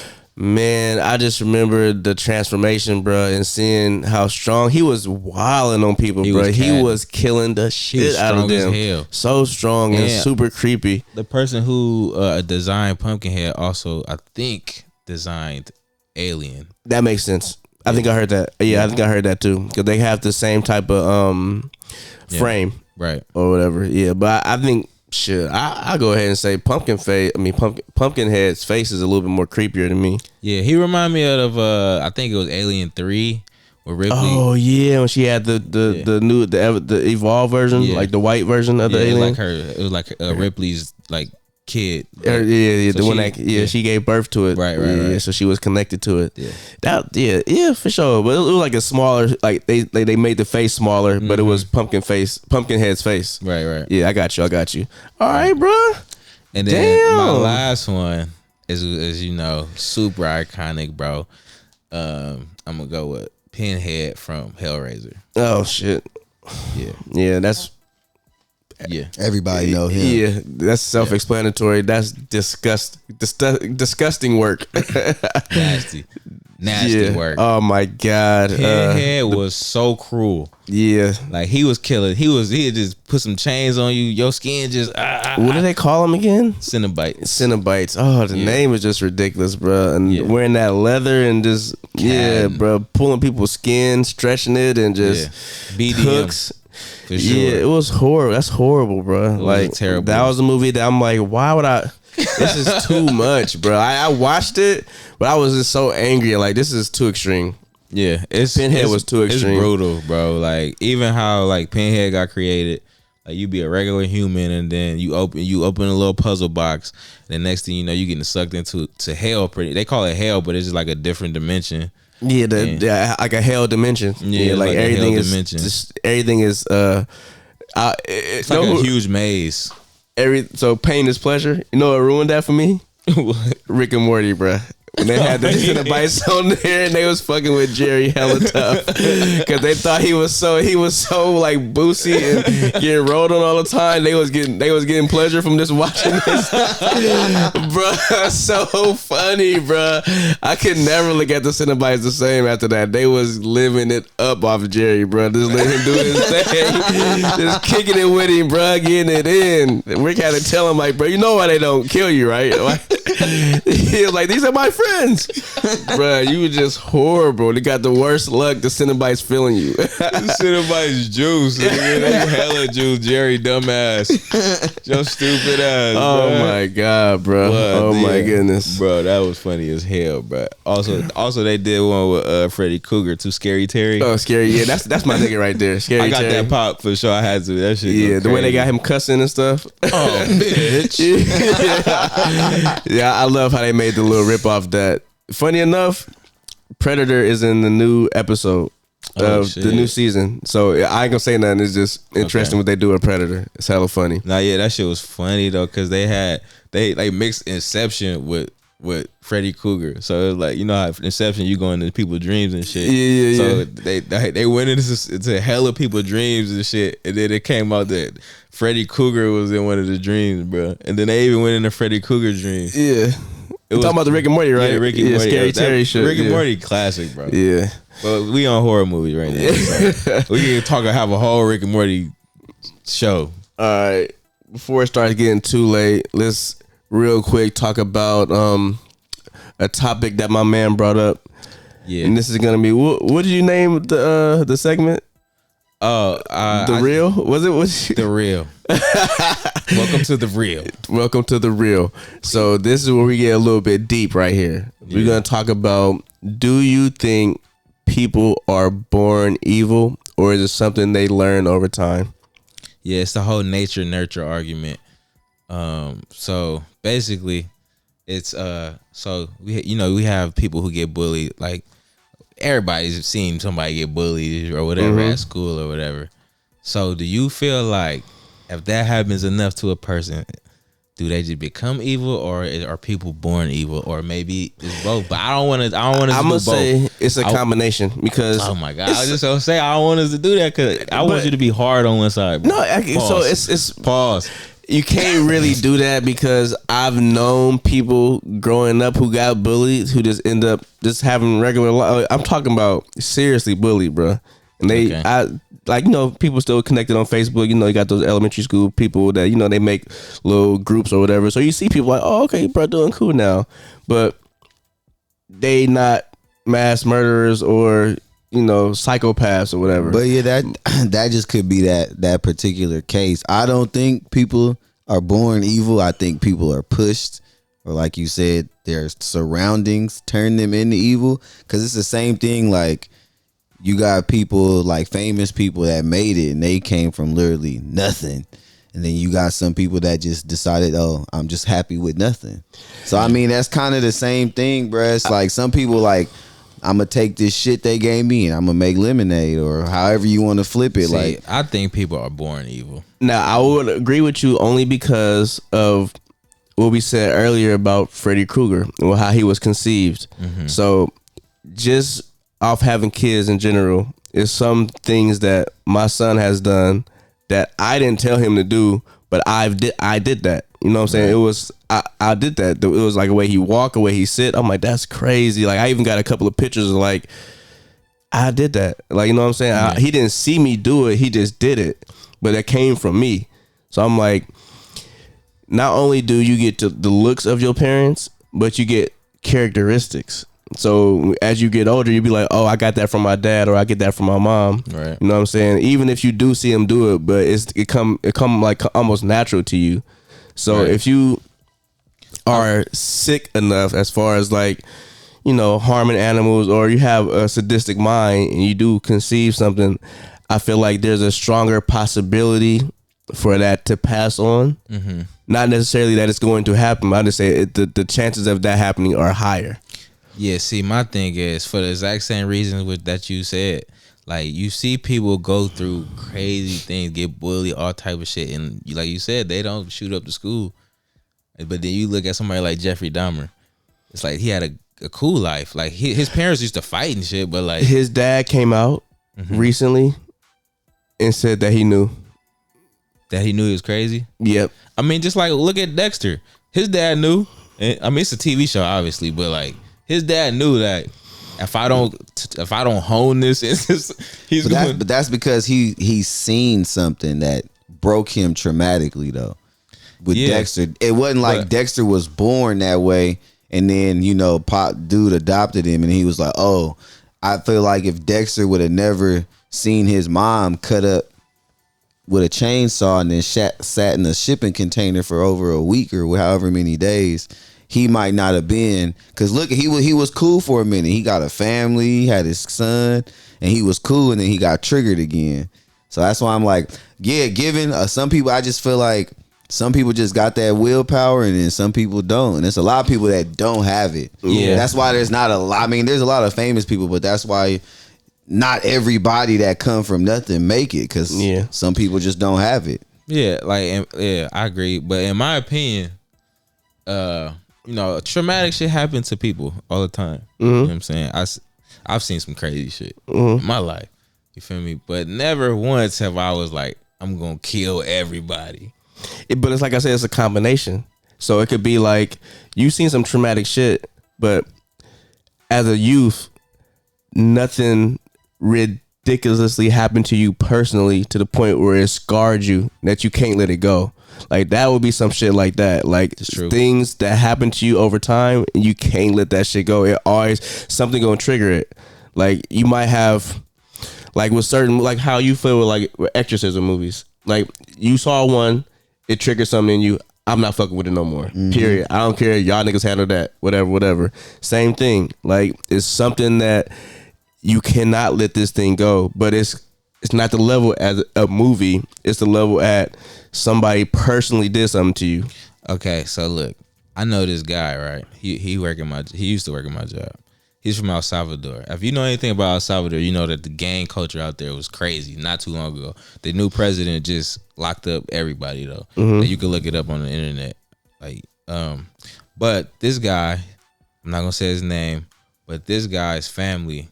Man, I just remember the transformation, bro, and seeing how strong he was, wilding on people, bro. He was killing the shit out of them. Hell. So strong and super creepy. The person who designed Pumpkinhead also, I think, designed Alien. That makes sense. I think I heard that. Yeah, I think I heard that too, because they have the same type of frame, right, or whatever. Yeah, but I think. Shit, I go ahead and say Pumpkinhead's face is a little bit more creepier to me. Yeah, he reminded me of I think it was Alien 3 with Ripley. Oh yeah, when she had the evolved version, like the white version of the alien. It was like Ripley's kid. She gave birth to it. Right. So she was connected to it. Yeah, for sure. But it was like a smaller, they made the face smaller, but it was Pumpkinhead's face. Right. Yeah, I got you. All right, bro. And then my last one is super iconic, bro. I'm gonna go with Pinhead from Hellraiser. Oh shit. Yeah. That's. Yeah, everybody know him. Yeah, that's self-explanatory. That's disgusting work. Nasty work. Oh my god, Pinhead was so cruel. Yeah, he was killing. He just put some chains on you. Your skin just. What do they call them again? Cenobites. Oh, the name is just ridiculous, bro. And wearing that leather and just bro, pulling people's skin, stretching it, and just hooks. For sure. Yeah, it was horrible. That's horrible, bro. Terrible. That was a movie that I'm like, why would I? This is too much, bro. I watched it, but I was just so angry. Like, this is too extreme. Yeah, Pinhead was too extreme. It's brutal, bro. Even how Pinhead got created. You be a regular human, and then you open a little puzzle box, and the next thing you know, you getting sucked into hell. They call it hell, but it's just like a different dimension. Yeah, like a hell dimension. Yeah, everything is dimension. Everything is It's like a huge maze. So pain is pleasure. You know what ruined that for me? Rick and Morty, bruh. When they had the Cenobites on there and they was fucking with Jerry hella tough because they thought he was so like boozy and getting rolled on all the time. They was getting pleasure from just watching this, bruh. So funny, bruh. I could never look at the Cenobites the same after that. They was living it up off of Jerry, bruh. Just let him do his thing, just kicking it with him, bruh, getting it in. Rick had to tell him like, bro, you know why they don't kill you, right? He was like, these are my friends. Bruh, you were just horrible. They got the worst luck. The Cenobites feeling you. The Cenobites juice. Nigga. They hella juice. Jerry dumbass. Your stupid ass. Oh bro. my God, bro. Oh my goodness. Bro, that was funny as hell, bro. Also they did one with Freddy Krueger too. Scary Terry. Oh, Scary. Yeah, that's my nigga right there. Scary I got Terry. that pop for sure. I had to. That shit. Yeah, the way they got him cussing and stuff. Oh, bitch. Yeah, I love how they made the little rip off that. Funny enough, Predator is in the new episode of the new season. So I ain't gonna say nothing. It's just interesting what they do with Predator. It's hella funny. Nah, yeah, that shit was funny though, cause they like mixed Inception with Freddy Krueger. So it was like, you know how Inception, you go into people's dreams and shit. Yeah. So they went into hella people's dreams and shit, and then it came out that Freddy Krueger was in one of the dreams, bro. And then they even went into Freddy Krueger's dreams. Yeah. You're talking about the Rick and Morty, right? Yeah, Rick and Morty. Scary Terry shit. Rick and Morty classic, bro. Yeah. But we on horror movies right now. So we can have a whole Rick and Morty show. All right. Before it starts getting too late, let's real quick talk about a topic that my man brought up. Yeah. And this is gonna be what did you name the segment? The real? Was it The real? Welcome to the real. Welcome to the real. So this is where we get a little bit deep right here. We're gonna talk about, do you think people are born evil, or is it something they learn over time? Yeah, it's the whole nature nurture argument. So basically, it's so we have people who get bullied. Like everybody's seen somebody get bullied or whatever at school or whatever. So do you feel like if that happens enough to a person, do they just become evil, or are people born evil, or maybe it's both? But I don't want to. I'm gonna say it's a combination because. Oh my God! I was just gonna say I don't want us to do that because I want you to be hard on one side. Bro. No, so it's pause. You can't really do that because I've known people growing up who got bullied who just end up just having regular life. I'm talking about seriously bullied, bro. And people still connected on Facebook. You got those elementary school people that, they make little groups or whatever. So you see people like, oh, okay, bro, doing cool now. But they not mass murderers or, psychopaths or whatever. But yeah, that just could be that particular case. I don't think people are born evil. I think people are pushed, or like you said, their surroundings turn them into evil. Because it's the same thing. Like, you got people like famous people that made it and they came from literally nothing. And then you got some people that just decided, oh, I'm just happy with nothing. So, I mean, that's kind of the same thing, bruh. It's like some people like, I'm going to take this shit they gave me and I'm going to make lemonade, or however you want to flip it. See, I think people are born evil. Now, I would agree with you only because of what we said earlier about Freddy Krueger and how he was conceived. So just off having kids in general is some things that my son has done that I didn't tell him to do, but I did that. You know what I'm saying? It was I did that. It was like the way he walk, the way he sit. I'm like, that's crazy. Like, I even got a couple of pictures of like, I did that. Like, you know what I'm saying? He didn't see me do it. He just did it. But it came from me. So I'm like, not only do you get to the looks of your parents, but you get characteristics. So as you get older, you be like, oh, I got that from my dad, or I get that from my mom. Right. You know what I'm saying? Even if you do see him do it, but it come like almost natural to you. So if you are sick enough as far as like, harming animals, or you have a sadistic mind and you do conceive something, I feel like there's a stronger possibility for that to pass on. Not necessarily that it's going to happen. I just say the chances of that happening are higher. Yeah, see, my thing is, for the exact same reasons that you said, Like you see people go through crazy things, get bullied, all type of shit, and like you said, they don't shoot up the school. But then you look at somebody like Jeffrey Dahmer. It's like he had a cool life. Like his parents used to fight and shit, but like his dad came out recently and said that he knew he was crazy. Yep. I mean, just like look at Dexter. His dad knew. And, I mean, it's a TV show, obviously, but like his dad knew that if I don't hone this, but that's because he's seen something that broke him traumatically though. With Dexter, it wasn't like Dexter was born that way, and then Pop dude adopted him, and he was like, oh, I feel like if Dexter would have never seen his mom cut up with a chainsaw and then sat in a shipping container for over a week or however many days, he might not have been. Because look, he was cool for a minute. He got a family, he had his son, and he was cool, and then he got triggered again. So that's why I'm like, yeah, given some people, I just feel like some people just got that willpower, and then some people don't. And there's a lot of people that don't have it. Yeah. That's why there's not a lot. I mean, there's a lot of famous people, but that's why not everybody that come from nothing make it, because some people just don't have it. Yeah, I agree. But in my opinion, traumatic shit happens to people all the time. You know what I'm saying? I've seen some crazy shit in my life. You feel me? But never once have I was like, I'm gonna kill everybody. But it's like I said, it's a combination. So it could be like you've seen some traumatic shit, but as a youth, nothing ridiculously happened to you personally to the point where it scarred you that you can't let it go. Like that would be some shit like that. Like things that happen to you over time and you can't let that shit go. It always something gonna trigger it. Like you might have like with certain, like how you feel with exorcism movies. Like you saw one, it triggered something in you. I'm not fucking with it no more. Period. I don't care. Y'all niggas handle that. Whatever. Same thing. Like it's something that you cannot let this thing go. But it's not the level as a movie. It's the level at somebody personally did something to you. Okay, so look, I know this guy, right? He used to work in my job. He's from El Salvador. If you know anything about El Salvador, you know that the gang culture out there was crazy not too long ago. The new president just locked up everybody though. You can look it up on the internet. But this guy, I'm not gonna say his name, but this guy's family,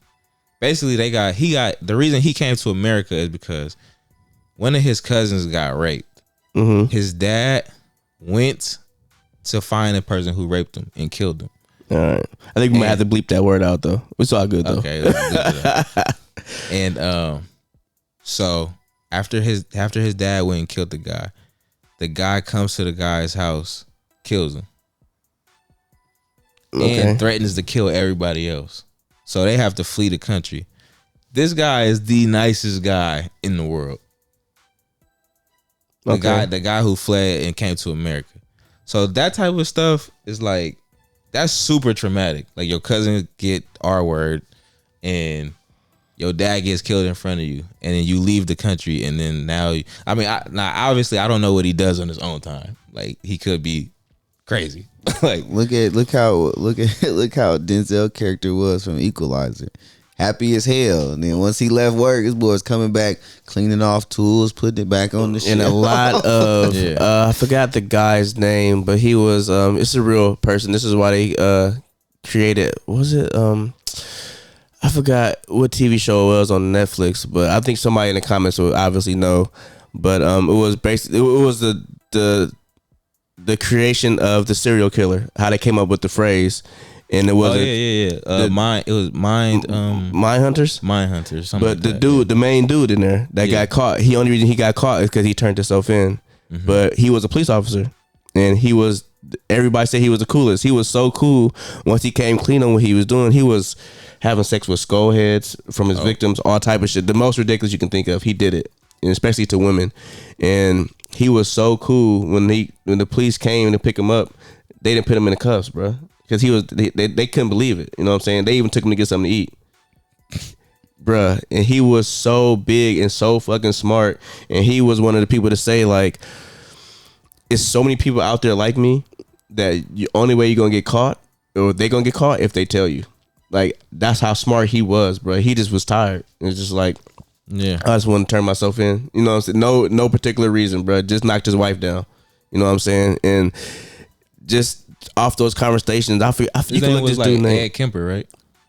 basically the reason he came to America is because one of his cousins got raped. His dad went to find the person who raped him and killed him. All right. I think we might have to bleep that word out though. It's all good though. Okay. And so after his dad went and killed the guy comes to the guy's house, kills him, and threatens to kill everybody else. So they have to flee the country. This guy is the nicest guy in the world. The guy who fled and came to America. So that type of stuff is like, that's super traumatic. Like your cousin get R-word and your dad gets killed in front of you, and then you leave the country, and then now obviously I don't know what he does on his own time. Like he could be crazy. Like look how Denzel character was from Equalizer. Happy as hell. And then once he left work, his boy's coming back, cleaning off tools, putting it back on the shit. And a lot of I forgot the guy's name, but he was it's a real person. This is why they created, was it I forgot what TV show it was on Netflix, but I think somebody in the comments will obviously know. But it was basically, it was the creation of the serial killer, how they came up with the phrase. And it was Mind Hunters. But the main dude in there that got caught, only reason he got caught is because he turned himself in. But he was a police officer, and everybody said he was the coolest. He was so cool once he came clean on what he was doing. He was having sex with skull heads from his victims, all type of shit. The most ridiculous you can think of, he did it, and especially to women. And he was so cool when the police came to pick him up, they didn't put him in the cuffs, bro. Because they couldn't believe it. You know what I'm saying? They even took him to get something to eat. Bruh. And he was so big and so fucking smart. And he was one of the people to say, like, it's so many people out there like me that the only way you're going to get caught, or they're going to get caught, if they tell you. Like that's how smart he was, bro. He just was tired. It's just like, Yeah. I just want to turn myself in. You know what I'm saying? No particular reason, bro. Just knocked his wife down. You know what I'm saying? And just off those conversations, I feel His you can name look was this like dude name. Ed Kemper, right?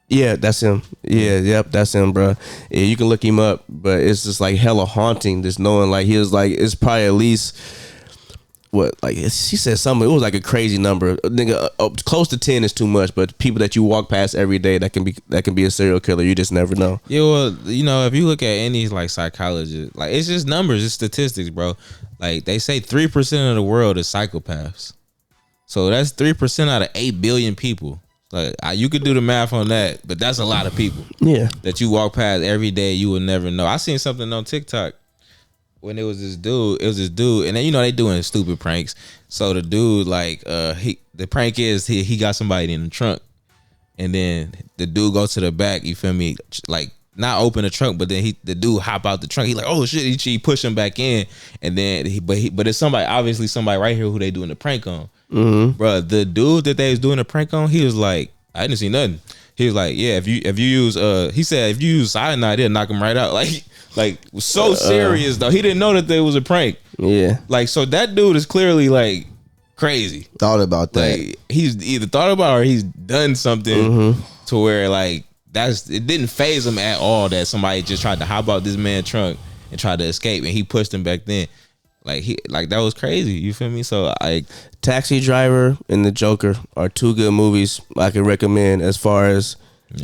Yeah, that's him. Yeah, yep, that's him, bro. Yeah, you can look him up, but it's just like hella haunting, just knowing like he was like, it's probably at least what, like she said something. It was like a crazy number, nigga. Close to 10 is too much, but people that you walk past every day that can be a serial killer. You just never know. Yeah, well, you know, if you look at any like psychologist, like it's just numbers, it's statistics, bro. Like they say 3% of the world is psychopaths, so that's 3% out of 8 billion people. Like you could do the math on that, but that's a lot of people. Yeah, that you walk past every day, you will never know. I seen something on TikTok when it was this dude, and then you know they doing stupid pranks. So the dude, like, the prank is he got somebody in the trunk, and then the dude goes to the back. You feel me? Like not open the trunk, but then the dude hop out the trunk. He like, oh shit, he push him back in, and then but it's somebody, obviously somebody right here who they doing the prank on. Mm-hmm. Bro, the dude that they was doing the prank on, he was like, I didn't see nothing. He was like, yeah, if you use he said if you use cyanide, it'll knock him right out. Like so serious though. He didn't know that there was a prank. Yeah. Like, so that dude is clearly like crazy. Thought about that. Like he's either thought about or he's done something to where like it didn't phase him at all that somebody just tried to hop out this man's trunk and tried to escape, and he pushed him back then. Like that was crazy. You feel me? So Taxi Driver and The Joker are two good movies I can recommend as far as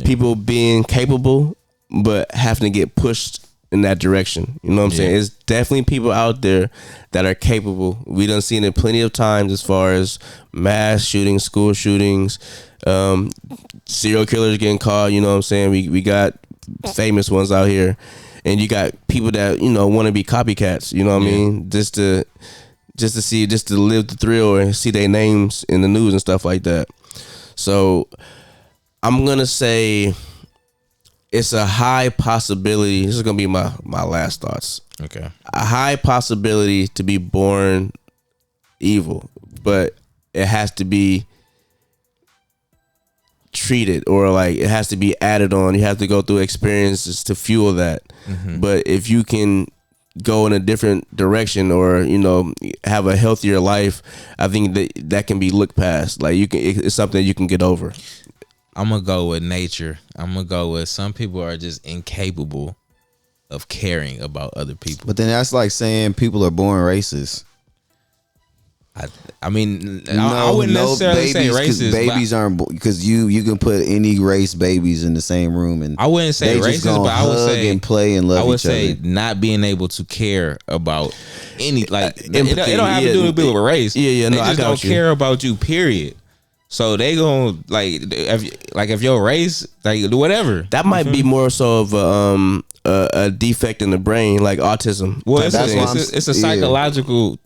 people being capable but having to get pushed in that direction. You know what I'm saying? It's definitely people out there that are capable. We done seen it plenty of times as far as mass shootings, school shootings, serial killers getting caught. You know what I'm saying? We got famous ones out here. And you got people that, you know, want to be copycats, you know what I mean? Just to live the thrill and see their names in the news and stuff like that. So I'm going to say it's a high possibility. This is going to be my last thoughts. okay. A high possibility to be born evil, but it has to be treated, or like it has to be added on. You have to go through experiences to fuel that. But if you can go in a different direction, or you know, have a healthier life, I think that can be looked past. Like it's something you can get over. I'm gonna go with nature. I'm gonna go with some people are just incapable of caring about other people. But then that's like saying people are born racist. I mean, I wouldn't necessarily say racist. Babies aren't, because you can put any race babies in the same room, and I wouldn't say racist, but I would say and play and love each other. I would say not being able to care about any it don't have to do with race. Yeah, no, they just don't care about you. Period. So they gonna if your race, like whatever. That might be more so of a defect in the brain, like autism. Well, it's a psychological.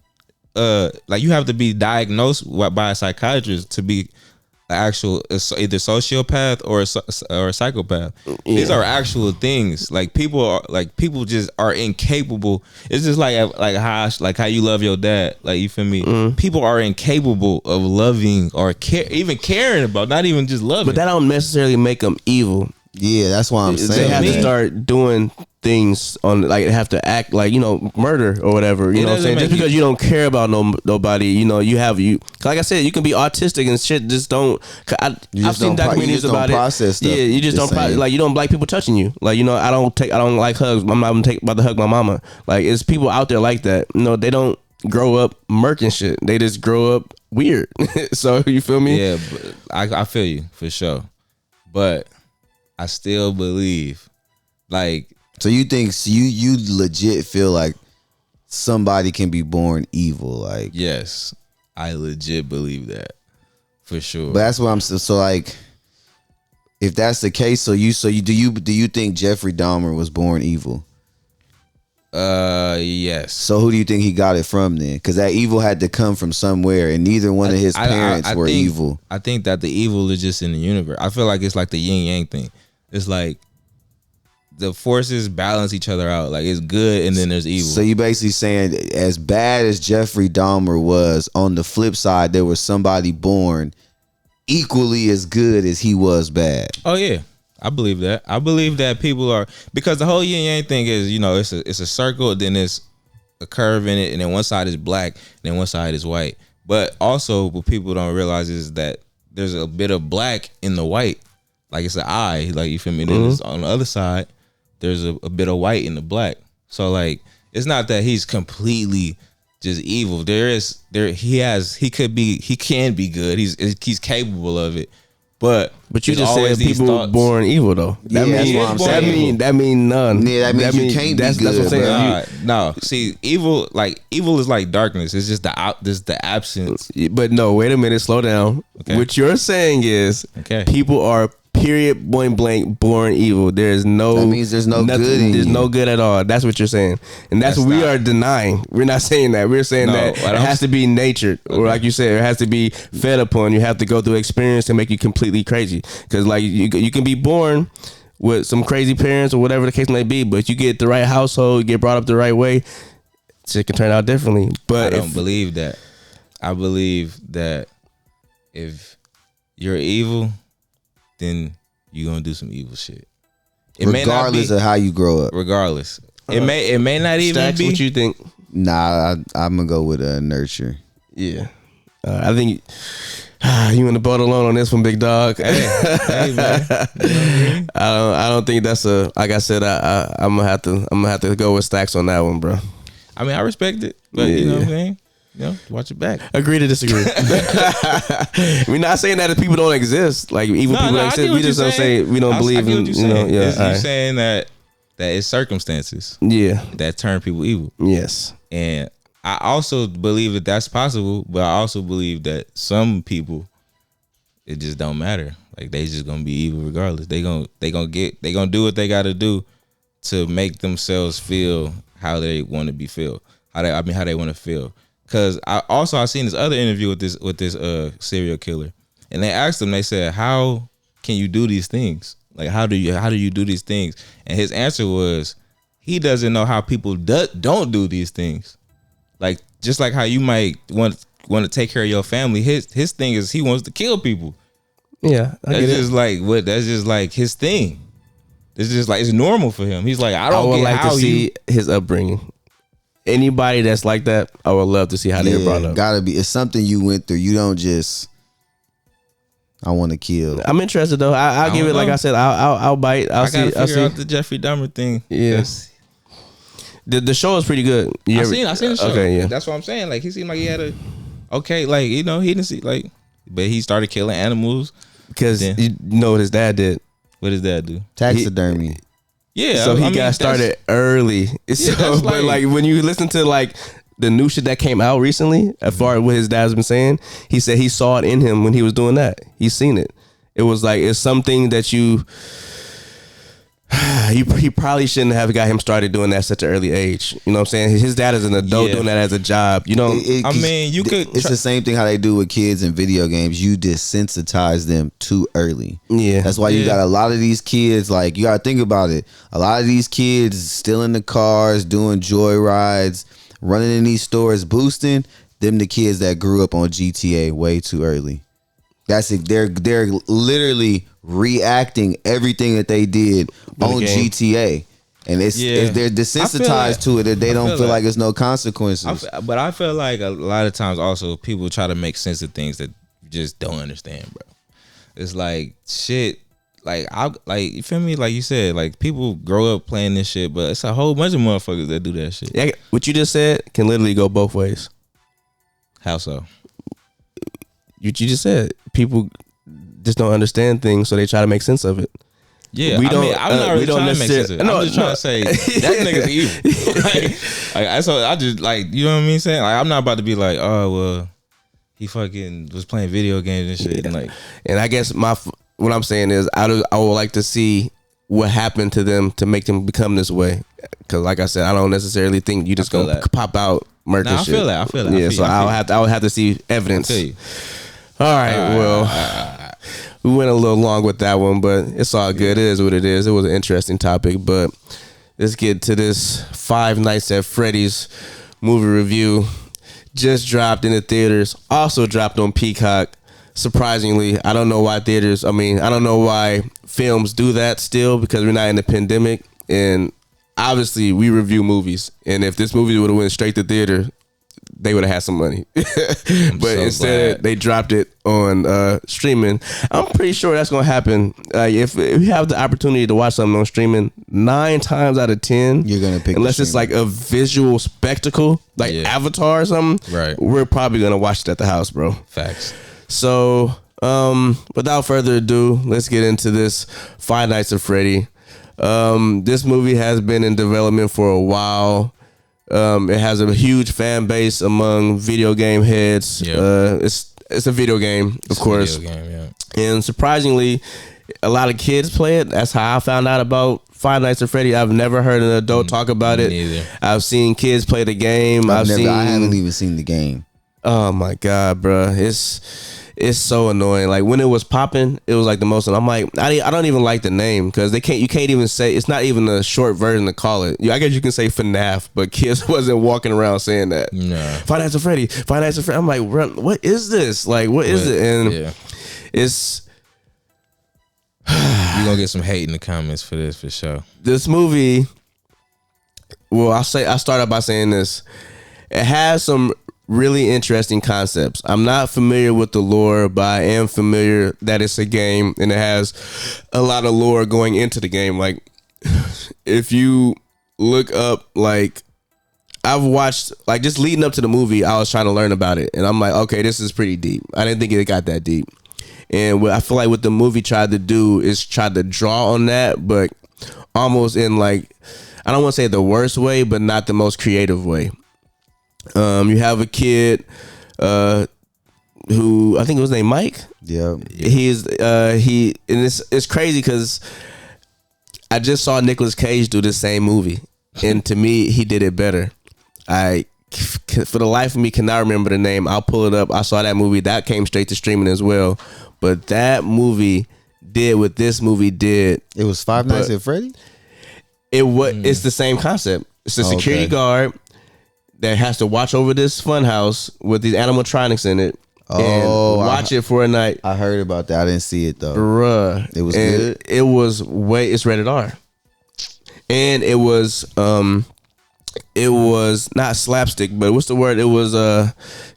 Like you have to be diagnosed by a psychiatrist to be actual either sociopath or a psychopath. These are actual things. Like people just are incapable. It's just like how you love your dad. Like, you feel me? People are incapable of loving or even caring about, not even just loving. But that don't necessarily make them evil. Yeah, that's why I'm saying they have to start doing things on, like, have to act like, you know, murder or whatever. You know what I'm saying? Just because you don't care about nobody, you know, like I said, you can be autistic and shit. Just don't. I've seen documentaries about it. Yeah, you just don't like, you don't like people touching you. Like, you know, I don't like hugs. I'm not about to hug my mama. Like, it's people out there like that. You know, they don't grow up murking shit. They just grow up weird. So you feel me? Yeah, but I feel you for sure. But I still believe, like. So you think you legit feel like somebody can be born evil? Like, yes, I legit believe that for sure. But that's what I'm so like. If that's the case, do you think Jeffrey Dahmer was born evil? Yes. So who do you think he got it from then? Because that evil had to come from somewhere, and neither one of his parents were evil. I think that the evil is just in the universe. I feel like it's like the yin yang thing. It's like the forces balance each other out. Like, it's good and then there's evil. So you basically saying, as bad as Jeffrey Dahmer was, on the flip side, there was somebody born equally as good as he was bad. Oh yeah, I believe that. I believe that people are, because the whole yin yang thing is, it's a circle, then it's a curve in it, and then one side is black, and then one side is white. But also, what people don't realize is that there's a bit of black in the white, like it's an eye, like you feel me. Then it's on the other side, there's a bit of white in the black. So like, it's not that he's completely just evil. He can be good. He's capable of it. But you just said people born evil though. That mean none. Yeah, that means you can't be good. That's what I'm saying. No, see, evil is like darkness. It's just the absence. But no, wait a minute, slow down. Okay. What you're saying is people are period point blank born evil. There's no. That means there's no good in There's you. no good at all. That's what you're saying, and that's what we are denying. We're not saying that. We're saying that it has to be natured, or like you said, it has to be fed upon. You have to go through experience to make you completely crazy. Because like you can be born with some crazy parents or whatever the case may be, but you get the right household, you get brought up the right way, shit can turn out differently. But I don't believe that. I believe that if you're evil, then you're gonna do some evil shit. Regardless of how you grow up. Regardless, it may not even Stacks, be. what you think? Nah, I'm gonna go with nurture. Yeah, I think you in the boat alone on this one, big dog. Hey, man. You know what I mean? I don't think that's a. Like I said, I'm gonna have to go with Stacks on that one, bro. I mean, I respect it, but you know what I'm saying. Watch it back. Agree to disagree. We're not saying that people don't exist. Like evil people don't exist. We just don't say we don't believe in. You saying that it's circumstances. Yeah. That turn people evil. Yes. And I also believe that that's possible, but I also believe that some people, it just don't matter. Like they just gonna be evil regardless. They gonna do what they gotta do to make themselves feel how they want to be feel. How they want to feel. Cause I seen this other interview with this serial killer, and they asked him. They said, "How can you do these things? Like how do you do these things?" And his answer was, he doesn't know how people don't do these things. Like just like how you might want to take care of your family. His thing is he wants to kill people. Yeah, that's just like his thing. It's just like it's normal for him. He's like, I would like to see his upbringing. Anybody that's like that, I would love to see how they're brought up. Gotta be. It's something you went through. You don't just. I want to kill. I'm interested though. I'll give it. Like I said, I'll bite. I'll see. I'll figure out the Jeffrey Dahmer thing. Yes. The show is pretty good. I seen the show. Okay, yeah. That's what I'm saying. Like he seemed like he had he didn't see but he started killing animals because you know what his dad did. What does dad do? Taxidermy. Yeah, so he got started early. So, but like when you listen to like the new shit that came out recently, as far as what his dad's been saying, he said he saw it in him when he was doing that. He's seen it. It was like it's something that he probably shouldn't have got him started doing that at such an early age. You know what I'm saying? His dad is an adult doing that as a job. You know, it's the same thing how they do with kids in video games. You desensitize them too early. Yeah, that's why you got a lot of these kids. Like you got to think about it. A lot of these kids still in the cars, doing joyrides, running in these stores, boosting. Them the kids that grew up on GTA way too early. That's it. They're literally reacting everything that they did on GTA, and if they're desensitized to it, that they don't feel like there's no consequences. But I feel like a lot of times also people try to make sense of things that you just don't understand, bro. It's like shit. Like you feel me? Like you said, like people grow up playing this shit, but it's a whole bunch of motherfuckers that do that shit. Yeah, what you just said can literally go both ways. How so? What you just said, people just don't understand things, so they try to make sense of it. Yeah, I'm not really trying to make sense of it. I'm just trying to say that nigga's evil. I just like, you know what I mean? Saying like, I'm not about to be like, oh well, he fucking was playing video games and shit. Yeah. And I guess what I'm saying is, I would like to see what happened to them to make them become this way. Because like I said, I don't necessarily think you just gonna pop out murder shit. I feel that. Yeah, I would have to see evidence. All right, well, we went a little long with that one, but it's all good. It is what it is. It was an interesting topic, but let's get to this Five Nights at Freddys movie review. Just dropped in the theaters, also dropped on Peacock. surprisingly, I don't know why theaters. I mean, I don't know why films do that still because we're not in the pandemic, and obviously we review movies. And if this movie would have went straight to theater, they would have had some money. But so instead, glad. they dropped it on streaming. I'm pretty sure that's gonna happen. If you have the opportunity to watch something on streaming, 9 times out of 10, You're gonna pick unless the it's like a visual spectacle, like Yeah. Avatar or something. Right. We're probably gonna watch it at the house, bro. Facts. So, without further ado, let's get into this Five Nights at Freddy. This movie has been in development for a while. It has a huge fan base among video game heads. Yeah. It's a video game, of course. Video game, yeah. And surprisingly, a lot of kids play it. That's how I found out about Five Nights at Freddy. I've never heard an adult talk about it. neither. I've seen kids play the game. I haven't even seen the game. Oh my god, bro! It's so annoying. Like when it was popping, it was like the most. I'm like, I don't even like the name because you can't even say it's not even a short version to call it. I guess you can say FNAF, but kids wasn't walking around saying that. No. Five Nights at Freddy, Five Nights at Freddy. I'm like, what is this? Like, what is it? And Yeah. it's You're gonna get some hate in the comments for this for sure. this movie. Well, I start out by saying this. It has some really interesting concepts. I'm not familiar with the lore, but I am familiar that it's a game and it has a lot of lore going into the game. Like if you look up, like I've watched, like just leading up to the movie, I was trying to learn about it and I'm like, okay, this is pretty deep. I didn't think it got that deep. And what I feel like what the movie tried to do is try to draw on that, but almost in like, I don't want to say the worst way, but not the most creative way. You have a kid who I think it was named Mike. Yeah. And it's crazy because I just saw Nicolas Cage do the same movie, and to me he did it better. I for the life of me cannot remember the name. I'll pull it up. I saw that movie that came straight to streaming as well, but that movie did what this movie did. It was Five Nights at Freddy. It's the same concept. It's a security guard that has to watch over this fun house with these animatronics in it and watch it for a night. I heard about that. I didn't see it though. Bruh. It was good? It's rated R. And it was not slapstick, but what's the word? It was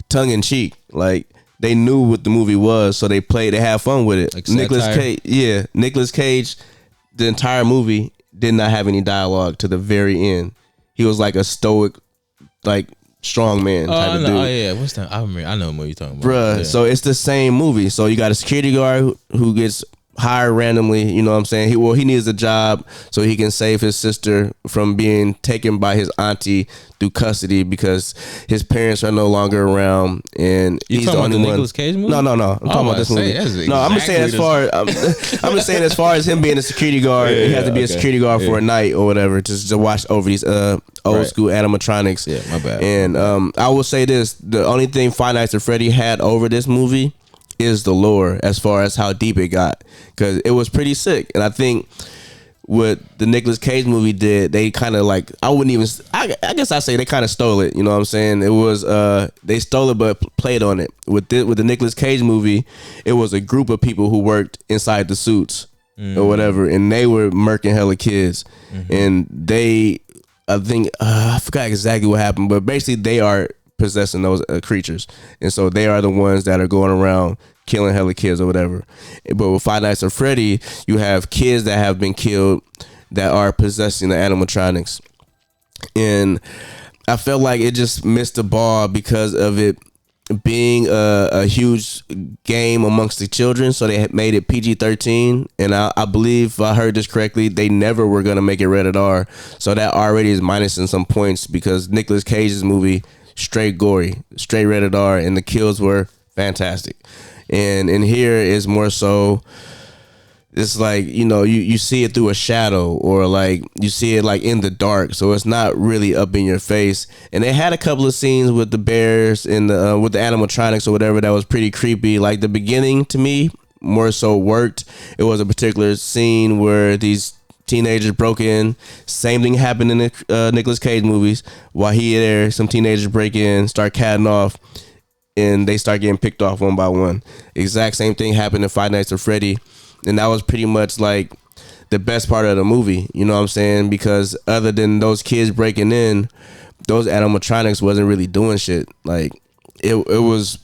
tongue in cheek. Like they knew what the movie was, so they had fun with it. Like Nicolas satire? Cage, Nicolas Cage, the entire movie did not have any dialogue to the very end. He was like a stoic, like strong man type of dude. Oh yeah, what's that? I remember. I know what you're talking about, Bruh. Yeah. So it's the same movie. So you got a security guard who gets hired randomly. You know what I'm saying? He needs a job so he can save his sister from being taken by his auntie through custody because his parents are no longer around, and You he's talking the about only the one. Nicolas Cage movie? No. I'm talking about this movie. No, I'm just saying I'm just saying as far as him being a security guard, he has to be a security guard for a night or whatever to watch over these old school animatronics. Yeah, my bad. And I will say this: the only thing Five Nights at Freddy had over this movie is the lore, as far as how deep it got, because it was pretty sick. And I think what the Nicolas Cage movie did, they kind of like, I guess I say they kind of stole it. You know what I'm saying? It was they stole it but played on it. With the Nicolas Cage movie, it was a group of people who worked inside the suits or whatever, and they were murking hella kids, and I think I forgot exactly what happened, but basically they are possessing those creatures, and so they are the ones that are going around killing hella kids or whatever. But with Five Nights at Freddy, you have kids that have been killed that are possessing the animatronics, and I felt like it just missed the ball because of it being a huge game amongst the children. So they had made it PG-13, and I believe, if I heard this correctly, they never were gonna make it rated R. So that already is minusing some points because Nicolas Cage's movie straight gory, straight rated R, and the kills were fantastic. And in here is more so, it's like, you know, you see it through a shadow, or like you see it like in the dark, so it's not really up in your face. And they had a couple of scenes with the bears and with the animatronics or whatever that was pretty creepy. Like the beginning, to me, more so worked. It was a particular scene where these teenagers broke in. Same thing happened in the Nicolas Cage movies. While he there, some teenagers break in, start catting off. and they start getting picked off one by one. Exact same thing happened in Five Nights at Freddy, and that was pretty much like the best part of the movie. You know what I'm saying? Because other than those kids breaking in, those animatronics wasn't really doing shit. Like it was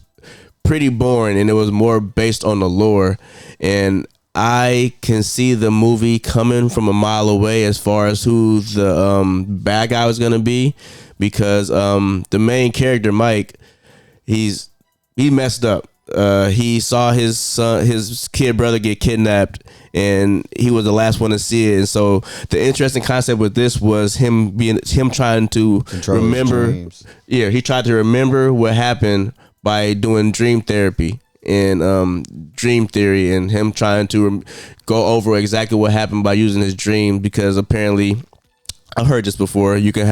pretty boring, and it was more based on the lore. And I can see the movie coming from a mile away as far as who the bad guy was gonna be, because the main character Mike, he messed up. He saw his kid brother get kidnapped, and he was the last one to see it. And so the interesting concept with this was him trying to Control remember. his dreams. Yeah, he tried to remember what happened by doing dream therapy and dream theory, and him trying to go over exactly what happened by using his dream, because apparently, I've heard this before, you can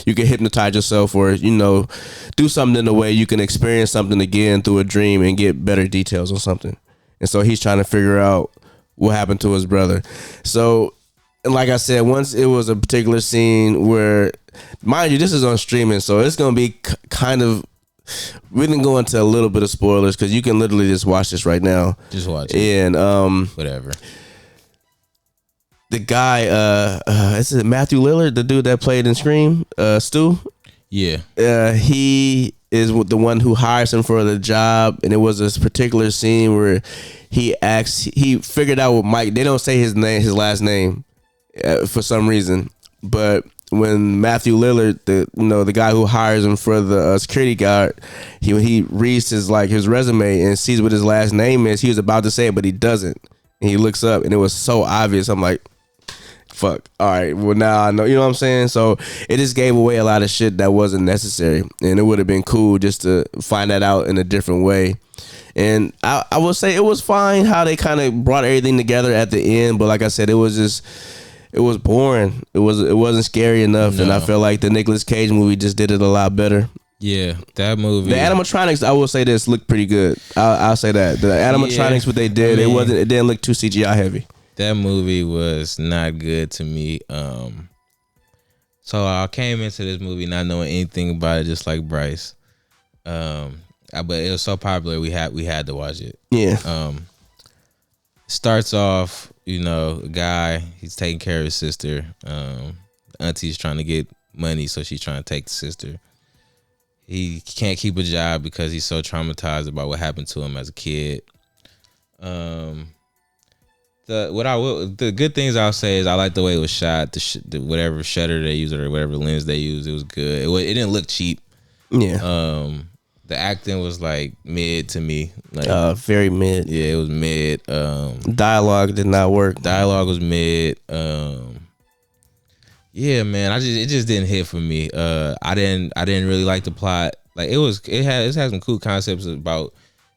hypnotize yourself, or do something in a way you can experience something again through a dream and get better details on something. And so he's trying to figure out what happened to his brother. So, and like I said, once it was a particular scene where, mind you, this is on streaming, so it's gonna be kind of, we didn't go into a little bit of spoilers because you can literally just watch this right now. Just watch it. And whatever. The guy, is it Matthew Lillard, the dude that played in Scream, Stu? Yeah. He is the one who hires him for the job, and it was this particular scene where he figured out what Mike. They don't say his last name, for some reason, but when Matthew Lillard, the guy who hires him for the security guard, he reads his resume and sees what his last name is, he was about to say it, but he doesn't. And he looks up, and it was so obvious. I'm like, fuck. All right. Well, now I know. You know what I'm saying? So it just gave away a lot of shit that wasn't necessary, and it would have been cool just to find that out in a different way. And I will say it was fine how they kind of brought everything together at the end, but like I said, it was boring. It wasn't scary enough, and I feel like the Nicolas Cage movie just did it a lot better. Yeah, that movie. The animatronics, I will say this, looked pretty good. I'll say that the animatronics, what they did, it didn't look too CGI heavy. That movie was not good to me. So I came into this movie not knowing anything about it, just like Bryce. But it was so popular, we had to watch it. Yeah. Starts off, a guy, he's taking care of his sister. Auntie's trying to get money, so she's trying to take the sister. He can't keep a job because he's so traumatized about what happened to him as a kid. The good things I'll say is I like the way it was shot. Whatever shutter they used or whatever lens they used, it was good. It didn't look cheap. Yeah. The acting was like mid to me. Very mid. Yeah, it was mid. Dialogue did not work. Dialogue was mid. Yeah, man. It just didn't hit for me. I didn't really like the plot. Like it had some cool concepts about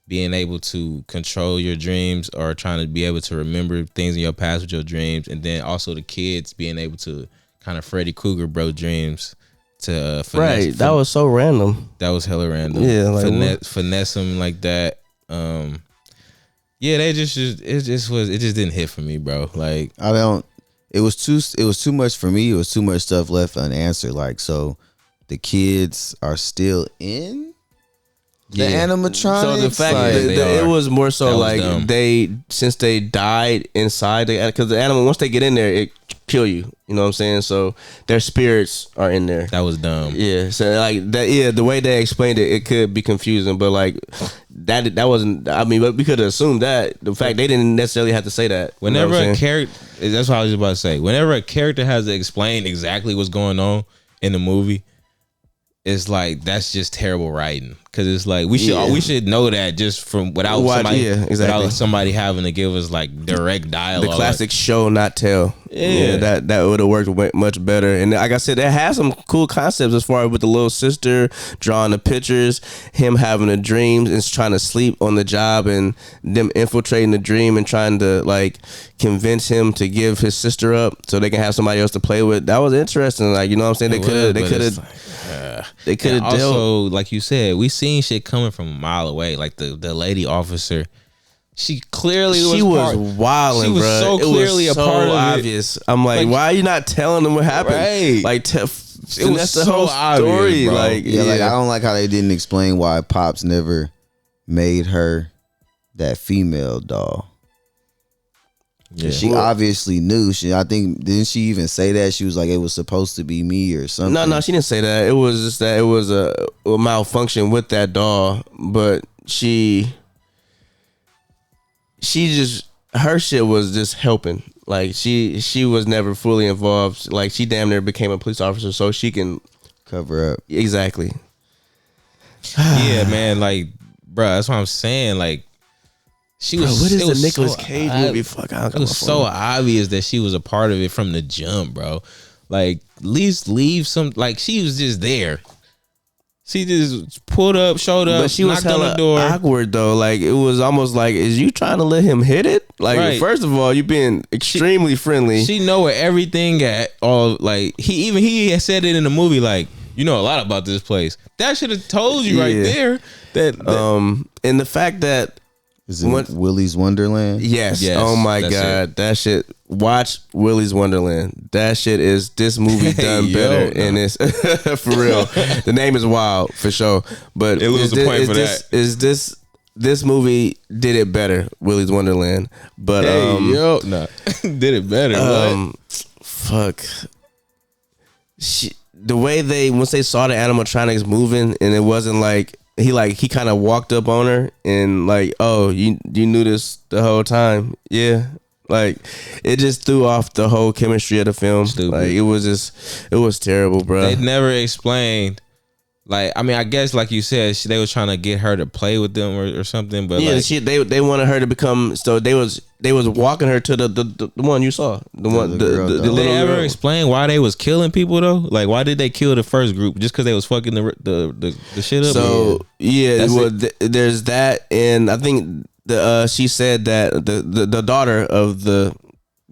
being able to control your dreams or trying to be able to remember things in your past with your dreams, and then also the kids being able to kind of Freddy Krueger bro dreams to finesse. Right, that was so random. That was hella random. Yeah, like finesse them like that. Yeah, it just didn't hit for me, bro. Like it was too much for me. It was too much stuff left unanswered. Like, so the kids are still in the animatronics. So the fact that it was more so like since they died inside, because the animal, once they get in there, it kill you. You know what I'm saying? So their spirits are in there. That was dumb. Yeah. So like that. Yeah. The way they explained it, it could be confusing, but like that wasn't. I mean, but we could have assumed that. The fact they didn't necessarily have to say that. Whenever a character, that's what I was about to say. Whenever a character has to explain exactly what's going on in the movie, it's like that's just terrible writing. Because it's like we should know that just from without somebody having to give us like direct dialogue. The classic show not tell. Yeah, that would have worked much better. And like I said, it has some cool concepts as far as with the little sister drawing the pictures, him having the dreams and trying to sleep on the job, and them infiltrating the dream and trying to like convince him to give his sister up so they can have somebody else to play with. That was interesting. Like, you know what I'm saying? They could have also, like you said, we seen shit coming from a mile away. Like the lady officer, she clearly was wilding, bro. So clearly a part of obvious. I'm like, why are you not telling them what happened? Right. Like It was that's the so whole obvious, story. bro. Like, Like I don't like how they didn't explain why Pops never made her that female doll. Yeah. She obviously knew. I think didn't she even say that she was like it was supposed to be me or something? No, she didn't say that. It was just that it was a malfunction with that doll, but she just her shit was just helping. Like she was never fully involved. Like she damn near became a police officer so she can Cover up. exactly. Yeah, man. Like, bro, that's what I'm saying. Like, she was. What is it the was Nicolas so Cage ob- movie? Fuck, I don't It got my was so phone. obvious that she was a part of it from the jump, bro. Like, at least leave some. Like, she was just there. She just pulled up, showed up, But she was knocked on the hella door. awkward though. Like it was almost like, is you trying to let him hit it? Like Right. first of all, you being extremely friendly. She know where everything at. All like he had said it in the movie. Like, you know a lot about this place. That should have told you right Yeah. there. That And the fact that Is it Willy's Wonderland? yes, Yes, oh my that's god, that shit. Watch Willy's Wonderland. That shit is this movie done Yo, better, no. and it's for real. The name is wild for sure, but It loses is a point for this, Is this movie did it better? Willy's Wonderland, but did it better. What? fuck. The way once they saw the animatronics moving, and it wasn't like he kind of walked up on her and like, oh, you knew this the whole time, yeah. Like it just threw off the whole chemistry of the film. Stupid. Like it was terrible, bro. They never explained. Like, I mean, I guess like you said, they was trying to get her to play with them or something. But yeah, like, they wanted her to become. So they was walking her to the one you saw, the one the girl, the though. did little they ever girl. explain why they was killing people though? Like, why did they kill the first group? Just because they was fucking the shit up? So yeah, That's well, there's that, and I think she said that the daughter of the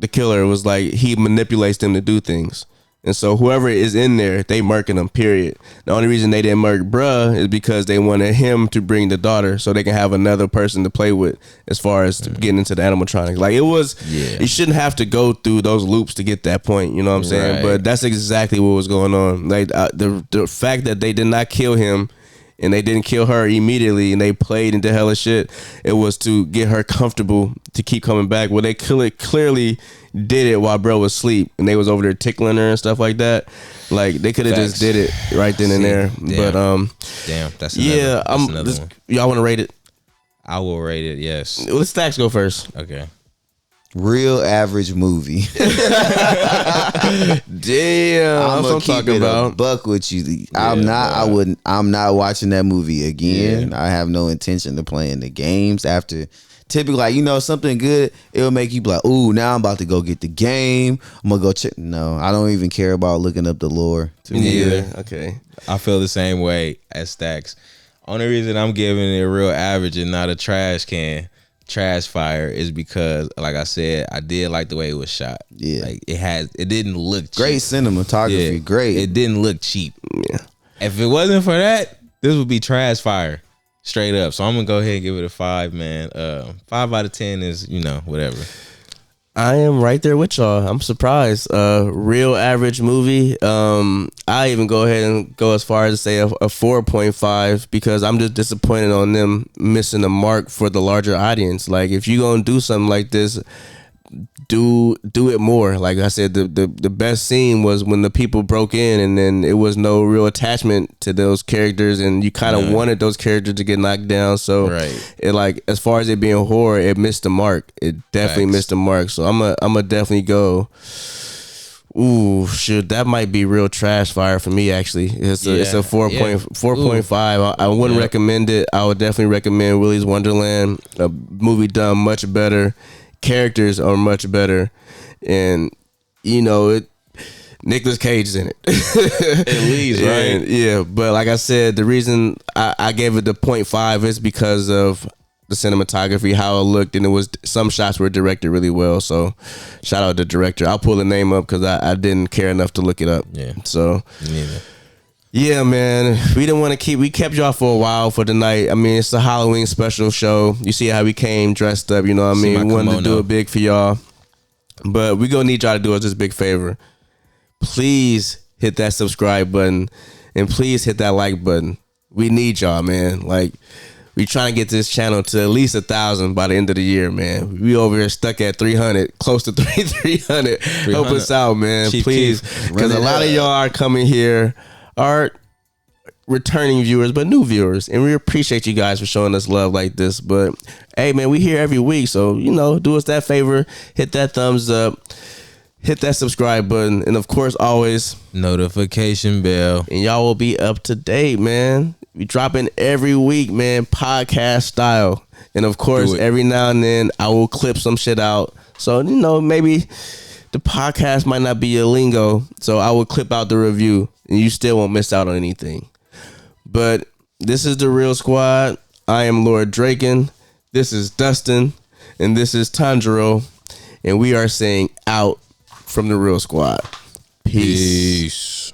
killer was like he manipulates them to do things, and so whoever is in there, they murking them. Period. The only reason they didn't murk bruh is because they wanted him to bring the daughter so they can have another person to play with as far as getting into the animatronics. Like it was, you shouldn't have to go through those loops to get that point. You know what I'm saying? Right. But that's exactly what was going on. Like the fact that they did not kill him. And they didn't kill her immediately, and they played into hella shit. It was to get her comfortable to keep coming back. Well, they clearly did it while bro was asleep, and they was over there tickling her and stuff like that. Like they could have just did it right then and there. Damn. But damn, that's yeah, another one. y'all want to rate it? I will rate it. Yes. Let Stacks go first. Okay. Real average movie. Damn, that's what I'm talking about. Buck with you. I'm not watching that movie again. I have no intention of playing the games after. Typically, like, something good, it'll make you be like, ooh, now I'm about to go get the game. I'm gonna go check. No, I don't even care about looking up the lore. Yeah, okay. I feel the same way as Stacks. Only reason I'm giving it a real average and not a trash fire is because, like I said, I did like the way it was shot. Yeah. Like it didn't look cheap. Great cinematography, Yeah. great. It didn't look cheap. Yeah. If it wasn't for that, this would be trash fire. Straight up. So I'm gonna go ahead and give it a 5, man. 5 out of 10 is, whatever. I am right there with y'all. I'm surprised. Real average movie. I even go ahead and go as far as to say a 4.5 because I'm just disappointed on them missing the mark for the larger audience. Like if you gonna do something like this, do it more. Like I said, the best scene was when the people broke in and then it was no real attachment to those characters and you kind of wanted those characters to get knocked down. So it, like, as far as it being horror, it missed the mark. It definitely missed the mark. So I'm a definitely go. Ooh, shit, that might be real trash fire for me. Actually, it's a 4.5. I wouldn't recommend it. I would definitely recommend Willy's Wonderland, a movie done much better. Characters are much better, and Nicolas Cage is in it. At least, right? And, yeah, but like I said, the reason I gave it the 0.5 is because of the cinematography, how it looked, and it was some shots were directed really well. So, shout out to the director. I'll pull the name up because I didn't care enough to look it up. Yeah. So. Neither. Yeah, man. We kept y'all for a while for tonight. I mean, it's a Halloween special show. You see how we came dressed up, you know what I mean? We wanted to do it big for y'all. But we gonna need y'all to do us this big favor. Please hit that subscribe button, and please hit that like button. We need y'all, man. Like, we trying to get this channel to at least 1,000 by the end of the year, man. We over here stuck at 300, close to 300. Help us out, man. Chief Please, because a lot of y'all are coming here, are returning viewers, but new viewers, and we appreciate you guys for showing us love like this. But hey, man, we here every week, so do us that favor, hit that thumbs up, hit that subscribe button, and of course, always notification bell, and y'all will be up to date, man. We dropping every week, man, podcast style, and of course, every now and then I will clip some shit out. So maybe the podcast might not be your lingo, so I will clip out the review, and you still won't miss out on anything. But this is the Real Squad. I am Lord Draken. This is Dustin. And this is Tanjiro. And we are saying out from the Real Squad. Peace.